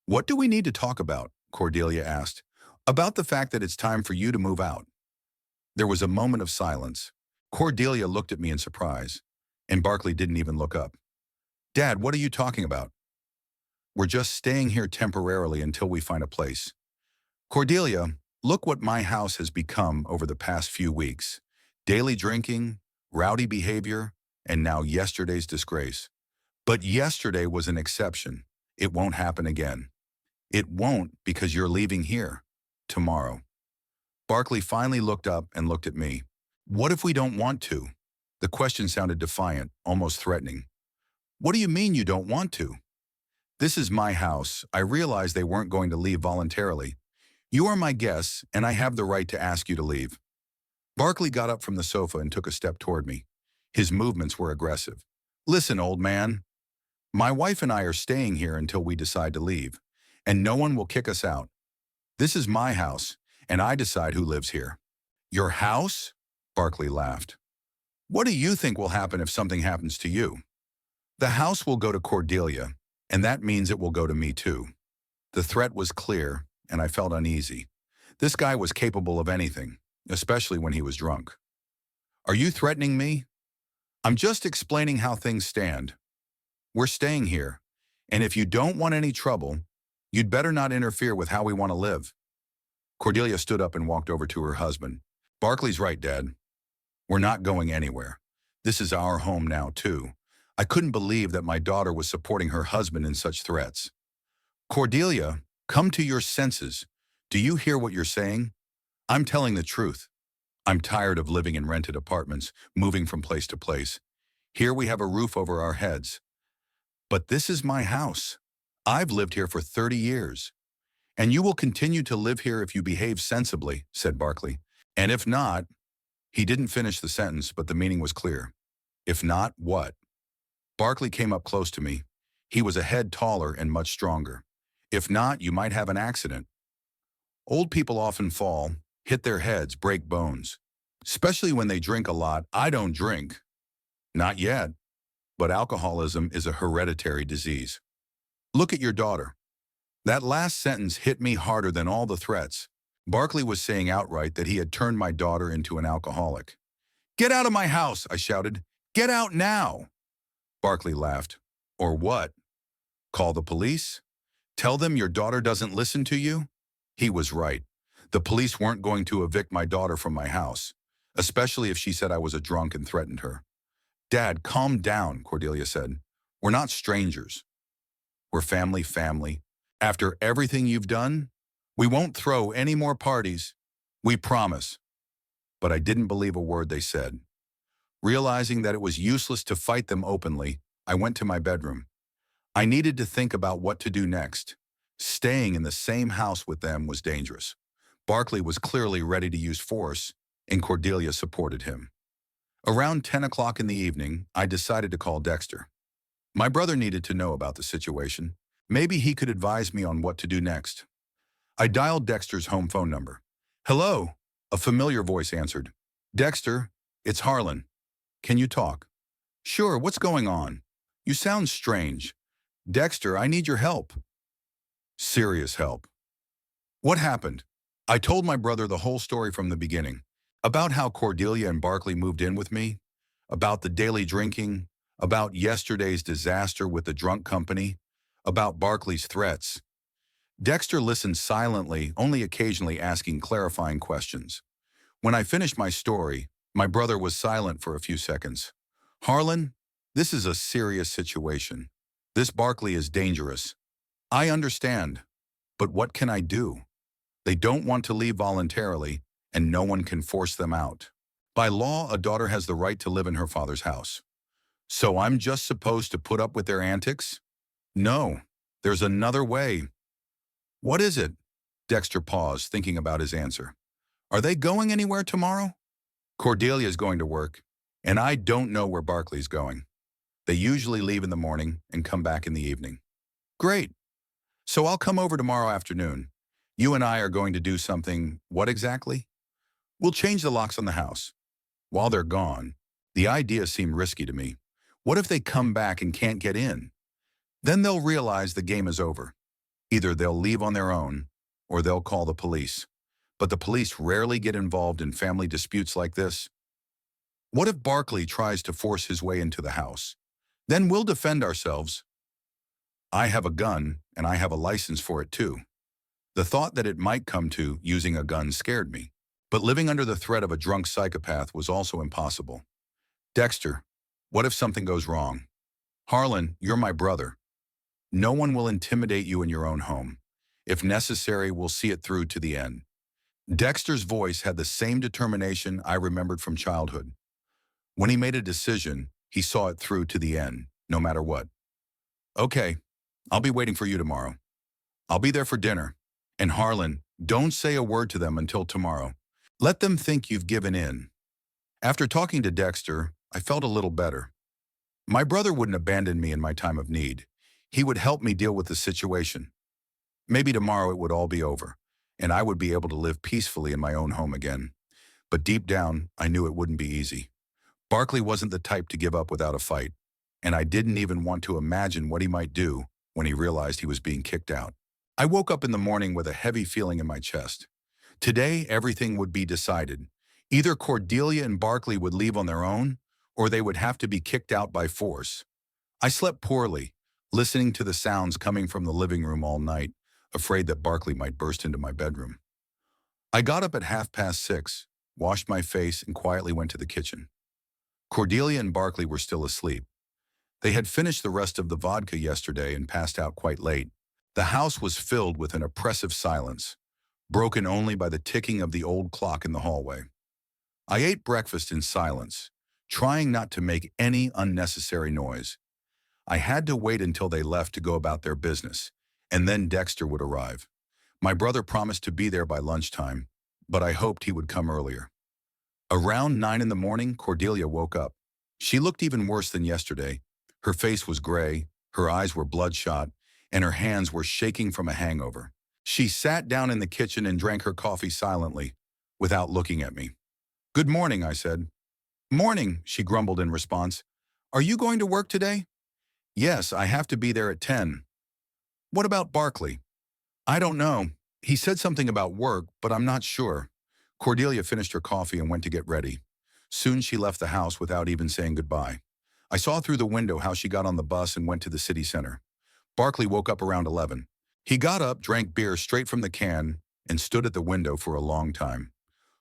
"What do we need to talk about?" Cordelia asked. "About the fact that it's time for you to move out." There was a moment of silence. Cordelia looked at me in surprise, and Barkley didn't even look up. "Dad, what are you talking about?" "We're just staying here temporarily until we find a place." "Cordelia, look what my house has become over the past few weeks. Daily drinking, rowdy behavior, and now yesterday's disgrace. But yesterday was an exception. It won't happen again. It won't because you're leaving here. Tomorrow." Barkley finally looked up and looked at me. "What if we don't want to?" The question sounded defiant, almost threatening. "What do you mean you don't want to?" "This is my house. I realized they weren't going to leave voluntarily. You are my guests, and I have the right to ask you to leave." Barkley got up from the sofa and took a step toward me. His movements were aggressive. "Listen, old man. My wife and I are staying here until we decide to leave, and no one will kick us out. This is my house, and I decide who lives here." "Your house?" Barkley laughed. "What do you think will happen if something happens to you?" "The house will go to Cordelia, and that means it will go to me too." The threat was clear, and I felt uneasy. This guy was capable of anything, especially when he was drunk. "Are you threatening me?" "I'm just explaining how things stand. We're staying here, and if you don't want any trouble, you'd better not interfere with how we want to live." Cordelia stood up and walked over to her husband. "Barkley's right, Dad. We're not going anywhere. This is our home now, too." I couldn't believe that my daughter was supporting her husband in such threats. "Cordelia, come to your senses. Do you hear what you're saying? I'm telling the truth." I'm tired of living in rented apartments, moving from place to place. Here we have a roof over our heads. But this is my house. I've lived here for 30 years. And you will continue to live here if you behave sensibly, said Barkley. And if not, he didn't finish the sentence, but the meaning was clear. If not, what? Barkley came up close to me. He was a head taller and much stronger. If not, you might have an accident. Old people often fall, hit their heads, break bones. Especially when they drink a lot. I don't drink. Not yet. But alcoholism is a hereditary disease. Look at your daughter. That last sentence hit me harder than all the threats. Barkley was saying outright that he had turned my daughter into an alcoholic. Get out of my house, I shouted. Get out now. Barkley laughed. Or what? Call the police? Tell them your daughter doesn't listen to you? He was right. The police weren't going to evict my daughter from my house, especially if she said I was a drunk and threatened her. Dad, calm down, Cordelia said. We're not strangers. We're family. After everything you've done, we won't throw any more parties. We promise. But I didn't believe a word they said. Realizing that it was useless to fight them openly, I went to my bedroom. I needed to think about what to do next. Staying in the same house with them was dangerous. Barkley was clearly ready to use force, and Cordelia supported him. Around 10 o'clock in the evening, I decided to call Dexter. My brother needed to know about the situation. Maybe he could advise me on what to do next. I dialed Dexter's home phone number. Hello, a familiar voice answered. Dexter, it's Harlan. Can you talk? Sure, what's going on? You sound strange. Dexter, I need your help. Serious help. What happened? I told my brother the whole story from the beginning. About how Cordelia and Barkley moved in with me, about the daily drinking, about yesterday's disaster with the drunk company, about Barkley's threats. Dexter listened silently, only occasionally asking clarifying questions. When I finished my story, my brother was silent for a few seconds. Harlan, this is a serious situation. This Barkley is dangerous. I understand, but what can I do? They don't want to leave voluntarily, and no one can force them out. By law, a daughter has the right to live in her father's house. So I'm just supposed to put up with their antics? No, there's another way. What is it? Dexter paused, thinking about his answer. Are they going anywhere tomorrow? Cordelia's going to work, and I don't know where Barkley's going. They usually leave in the morning and come back in the evening. Great. So I'll come over tomorrow afternoon. You and I are going to do something, what exactly? We'll change the locks on the house. While they're gone, the idea seemed risky to me. What if they come back and can't get in? Then they'll realize the game is over. Either they'll leave on their own, or they'll call the police. But the police rarely get involved in family disputes like this. What if Barkley tries to force his way into the house? Then we'll defend ourselves. I have a gun, and I have a license for it too. The thought that it might come to using a gun scared me. But living under the threat of a drunk psychopath was also impossible. Dexter, what if something goes wrong? Harlan, you're my brother. No one will intimidate you in your own home. If necessary, we'll see it through to the end. Dexter's voice had the same determination I remembered from childhood. When he made a decision, he saw it through to the end, no matter what. Okay, I'll be waiting for you tomorrow. I'll be there for dinner. And Harlan, don't say a word to them until tomorrow. Let them think you've given in. After talking to Dexter, I felt a little better. My brother wouldn't abandon me in my time of need. He would help me deal with the situation. Maybe tomorrow it would all be over, and I would be able to live peacefully in my own home again. But deep down, I knew it wouldn't be easy. Barkley wasn't the type to give up without a fight, and I didn't even want to imagine what he might do when he realized he was being kicked out. I woke up in the morning with a heavy feeling in my chest. Today, everything would be decided. Either Cordelia and Barkley would leave on their own, or they would have to be kicked out by force. I slept poorly, listening to the sounds coming from the living room all night, afraid that Barkley might burst into my bedroom. I got up at 6:30, washed my face, and quietly went to the kitchen. Cordelia and Barkley were still asleep. They had finished the rest of the vodka yesterday and passed out quite late. The house was filled with an oppressive silence, broken only by the ticking of the old clock in the hallway. I ate breakfast in silence, trying not to make any unnecessary noise. I had to wait until they left to go about their business, and then Dexter would arrive. My brother promised to be there by lunchtime, but I hoped he would come earlier. Around 9 in the morning, Cordelia woke up. She looked even worse than yesterday. Her face was gray, her eyes were bloodshot, and her hands were shaking from a hangover. She sat down in the kitchen and drank her coffee silently, without looking at me. "Good morning," I said. "Morning," she grumbled in response. "Are you going to work today?" "Yes, I have to be there at 10. "What about Barkley?" "I don't know. He said something about work, but I'm not sure." Cordelia finished her coffee and went to get ready. Soon she left the house without even saying goodbye. I saw through the window how she got on the bus and went to the city center. Barkley woke up around 11. He got up, drank beer straight from the can, and stood at the window for a long time,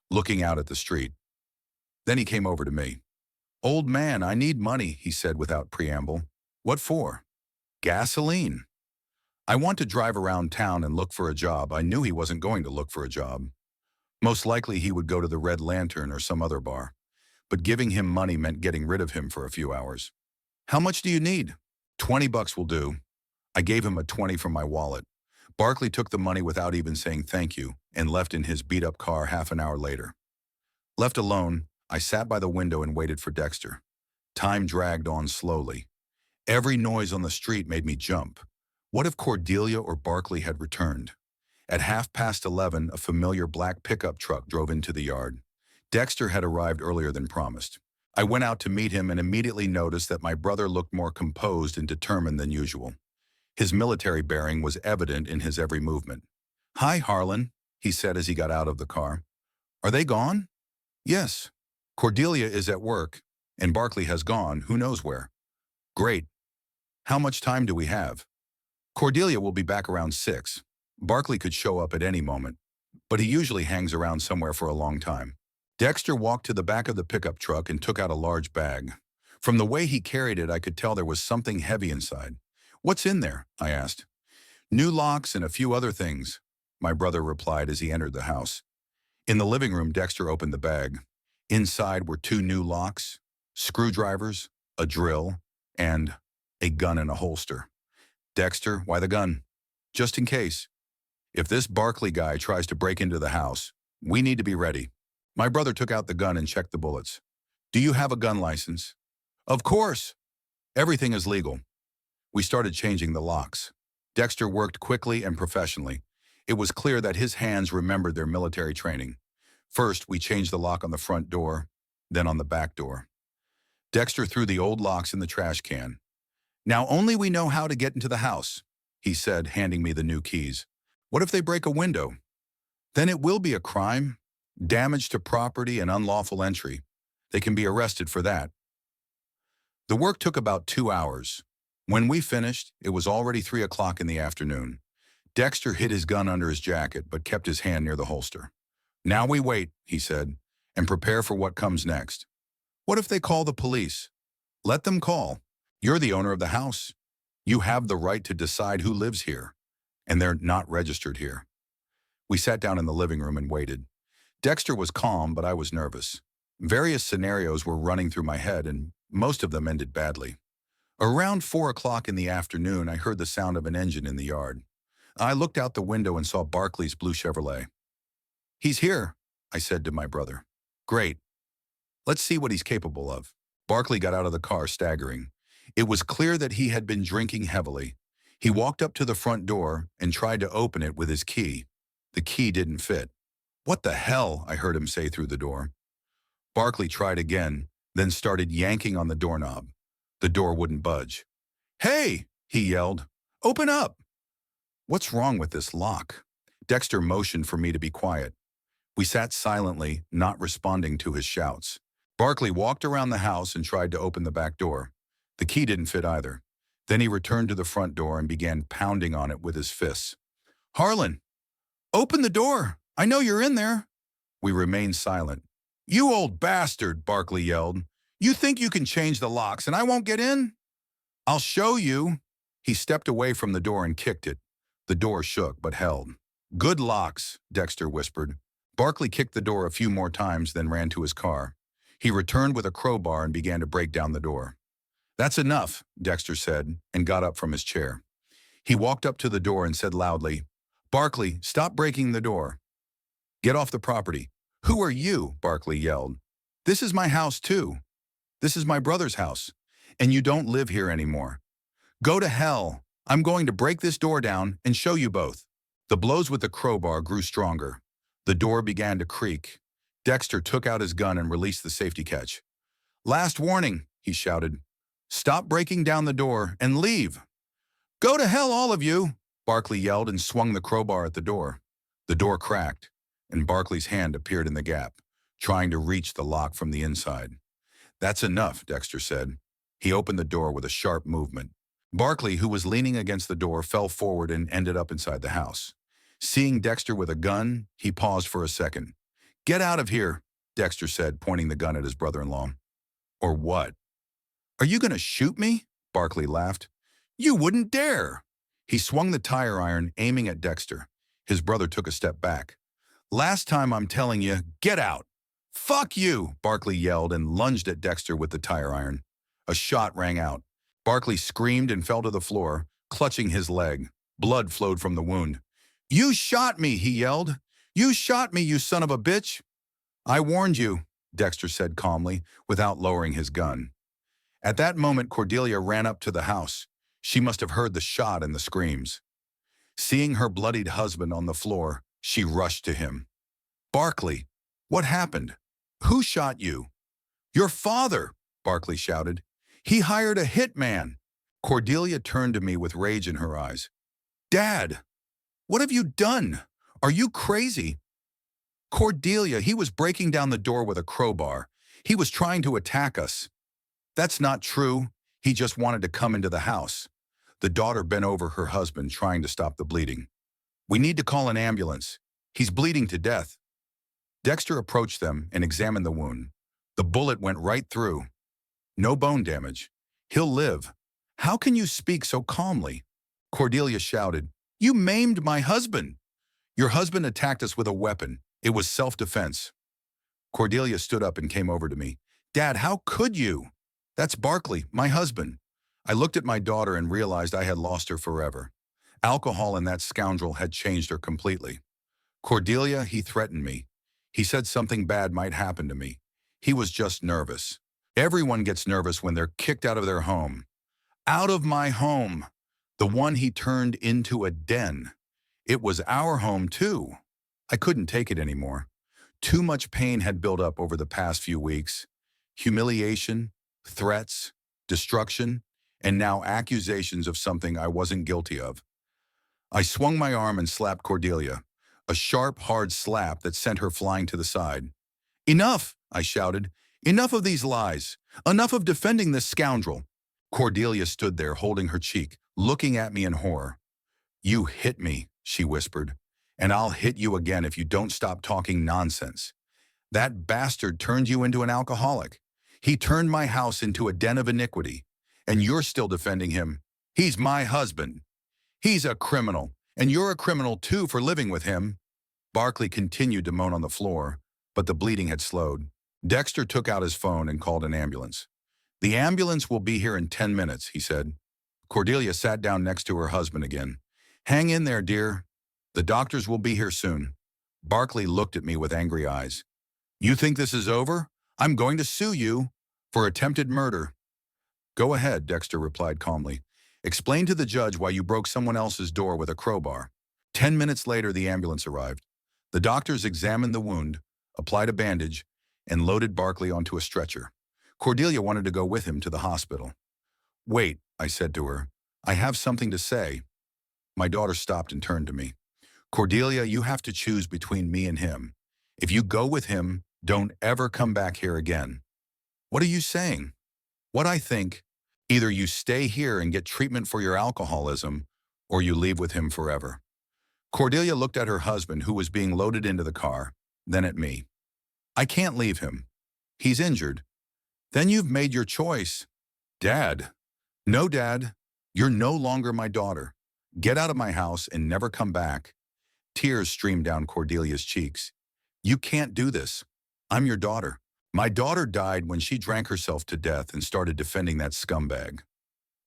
looking out at the street. Then he came over to me. "Old man, I need money," he said without preamble. "What for?" "Gasoline. I want to drive around town and look for a job." I knew he wasn't going to look for a job. Most likely he would go to the Red Lantern or some other bar. But giving him money meant getting rid of him for a few hours. "How much do you need?" $20 will do." I gave him a 20 from my wallet. Barkley took the money without even saying thank you and left in his beat-up car half an hour later. Left alone, I sat by the window and waited for Dexter. Time dragged on slowly. Every noise on the street made me jump. What if Cordelia or Barkley had returned? At 11:30, a familiar black pickup truck drove into the yard. Dexter had arrived earlier than promised. I went out to meet him and immediately noticed that my brother looked more composed and determined than usual. His military bearing was evident in his every movement. "Hi, Harlan," he said as he got out of the car. "Are they gone?" "Yes. Cordelia is at work, and Barkley has gone, who knows where." "Great. How much time do we have?" "Cordelia will be back around 6. Barkley could show up at any moment, but he usually hangs around somewhere for a long time." Dexter walked to the back of the pickup truck and took out a large bag. From the way he carried it, I could tell there was something heavy inside. "What's in there?" I asked. "New locks and a few other things," my brother replied as he entered the house. In the living room, Dexter opened the bag. Inside were 2 new locks, screwdrivers, a drill, and a gun in a holster. "Dexter, why the gun?" "Just in case. If this Barkley guy tries to break into the house, we need to be ready." My brother took out the gun and checked the bullets. "Do you have a gun license?" "Of course. Everything is legal." We started changing the locks. Dexter worked quickly and professionally. It was clear that his hands remembered their military training. First, we changed the lock on the front door, then on the back door. Dexter threw the old locks in the trash can. "Now only we know how to get into the house," he said, handing me the new keys. "What if they break a window?" "Then it will be a crime. Damage to property and unlawful entry. They can be arrested for that." The work took about 2 hours. When we finished, it was already 3 o'clock in the afternoon. Dexter hid his gun under his jacket but kept his hand near the holster. "Now we wait," he said, "and prepare for what comes next." "What if they call the police?" "Let them call. You're the owner of the house. You have the right to decide who lives here, and they're not registered here." We sat down in the living room and waited. Dexter was calm, but I was nervous. Various scenarios were running through my head, and most of them ended badly. Around 4 o'clock in the afternoon, I heard the sound of an engine in the yard. I looked out the window and saw Barkley's blue Chevrolet. "He's here," I said to my brother. "Great. Let's see what he's capable of." Barkley got out of the car, staggering. It was clear that he had been drinking heavily. He walked up to the front door and tried to open it with his key. The key didn't fit. "What the hell?" I heard him say through the door. Barkley tried again, then started yanking on the doorknob. The door wouldn't budge. "Hey!" he yelled. "Open up!" What's wrong with this lock? Dexter motioned for me to be quiet. We sat silently, not responding to his shouts. Barkley walked around the house and tried to open the back door. The key didn't fit either. Then he returned to the front door and began pounding on it with his fists. "Harlan, open the door! I know you're in there!" We remained silent. "You old bastard," Barkley yelled. "You think you can change the locks and I won't get in? I'll show you." He stepped away from the door and kicked it. The door shook but held. "Good locks," Dexter whispered. Barkley kicked the door a few more times, then ran to his car. He returned with a crowbar and began to break down the door. "That's enough," Dexter said, and got up from his chair. He walked up to the door and said loudly, "Barkley, stop breaking the door. Get off the property." "Who are you?" Barkley yelled. "This is my house too. This is my brother's house, and you don't live here anymore. Go to hell. I'm going to break this door down and show you both." The blows with the crowbar grew stronger. The door began to creak. Dexter took out his gun and released the safety catch. "Last warning," he shouted. "Stop breaking down the door and leave." "Go to hell, all of you," Barkley yelled and swung the crowbar at the door. The door cracked, and Barkley's hand appeared in the gap, trying to reach the lock from the inside. "That's enough," Dexter said. He opened the door with a sharp movement. Barkley, who was leaning against the door, fell forward and ended up inside the house. Seeing Dexter with a gun, he paused for a second. "Get out of here," Dexter said, pointing the gun at his brother-in-law. "Or what?" "Are you going to shoot me?" Barkley laughed. "You wouldn't dare." He swung the tire iron, aiming at Dexter. His brother took a step back. "Last time I'm telling you, get out." "Fuck you," Barkley yelled and lunged at Dexter with the tire iron. A shot rang out. Barkley screamed and fell to the floor, clutching his leg. Blood flowed from the wound. "You shot me," he yelled. "You shot me, you son of a bitch." "I warned you," Dexter said calmly, without lowering his gun. At that moment, Cordelia ran up to the house. She must have heard the shot and the screams. Seeing her bloodied husband on the floor, she rushed to him. "Barkley, what happened? Who shot you?" "Your father," Barkley shouted. "He hired a hitman." Cordelia turned to me with rage in her eyes. "Dad, what have you done? Are you crazy?" "Cordelia, he was breaking down the door with a crowbar. He was trying to attack us." "That's not true. He just wanted to come into the house." The daughter bent over her husband, trying to stop the bleeding. "We need to call an ambulance. He's bleeding to death." Dexter approached them and examined the wound. The bullet went right through. "No bone damage. He'll live." "How can you speak so calmly?" Cordelia shouted. "You maimed my husband." "Your husband attacked us with a weapon. It was self-defense." Cordelia stood up and came over to me. "Dad, how could you?" "That's Barkley, my husband." I looked at my daughter and realized I had lost her forever. Alcohol and that scoundrel had changed her completely. "Cordelia, he threatened me. He said something bad might happen to me. He was just nervous. Everyone gets nervous when they're kicked out of their home." "Out of my home. The one he turned into a den. It was our home too." I couldn't take it anymore. Too much pain had built up over the past few weeks. Humiliation, threats, destruction, and now accusations of something I wasn't guilty of. I swung my arm and slapped Cordelia, a sharp, hard slap that sent her flying to the side. "Enough!" I shouted. "Enough of these lies! Enough of defending this scoundrel!" Cordelia stood there holding her cheek, looking at me in horror. "You hit me," she whispered, "and I'll hit you again if you don't stop talking nonsense. That bastard turned you into an alcoholic. He turned my house into a den of iniquity, and you're still defending him. He's my husband. He's a criminal, and you're a criminal too for living with him." Barkley continued to moan on the floor, but the bleeding had slowed. Dexter took out his phone and called an ambulance. "The ambulance will be here in 10 minutes, he said. Cordelia sat down next to her husband again. "Hang in there, dear. The doctors will be here soon." Barkley looked at me with angry eyes. "You think this is over? I'm going to sue you for attempted murder." "Go ahead," Dexter replied calmly. "Explain to the judge why you broke someone else's door with a crowbar." 10 minutes later, the ambulance arrived. The doctors examined the wound, applied a bandage, and loaded Barkley onto a stretcher. Cordelia wanted to go with him to the hospital. "Wait," I said to her. "I have something to say." My daughter stopped and turned to me. "Cordelia, you have to choose between me and him. If you go with him, don't ever come back here again." "What are you saying?" "What I think. Either you stay here and get treatment for your alcoholism, or you leave with him forever." Cordelia looked at her husband, who was being loaded into the car, then at me. "I can't leave him. He's injured." "Then you've made your choice." "Dad." "No, Dad. You're no longer my daughter. Get out of my house and never come back." Tears streamed down Cordelia's cheeks. You can't do this. I'm your daughter. My daughter died when she drank herself to death and started defending that scumbag.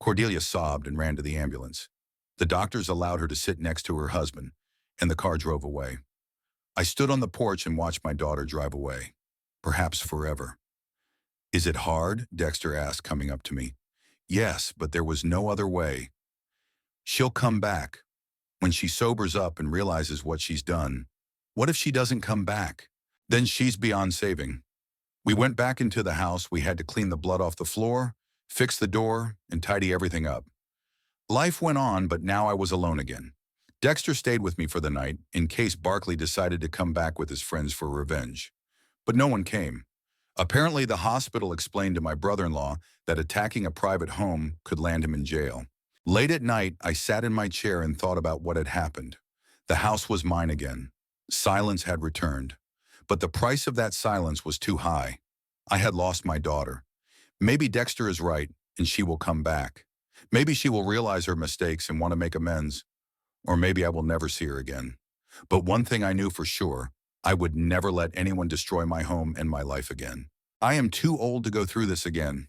Cordelia sobbed and ran to the ambulance. The doctors allowed her to sit next to her husband, and the car drove away. I stood on the porch and watched my daughter drive away, perhaps forever. Is it hard? Dexter asked, coming up to me. Yes, but there was no other way. She'll come back. When she sobers up and realizes what she's done. What if she doesn't come back? Then she's beyond saving. We went back into the house. We had to clean the blood off the floor, fix the door, and tidy everything up. Life went on, but now I was alone again. Dexter stayed with me for the night in case Barkley decided to come back with his friends for revenge. But no one came. Apparently, the hospital explained to my brother-in-law that attacking a private home could land him in jail. Late at night, I sat in my chair and thought about what had happened. The house was mine again. Silence had returned. But the price of that silence was too high. I had lost my daughter. Maybe Dexter is right, and she will come back. Maybe she will realize her mistakes and want to make amends. Or maybe I will never see her again. But one thing I knew for sure, I would never let anyone destroy my home and my life again. I am too old to go through this again.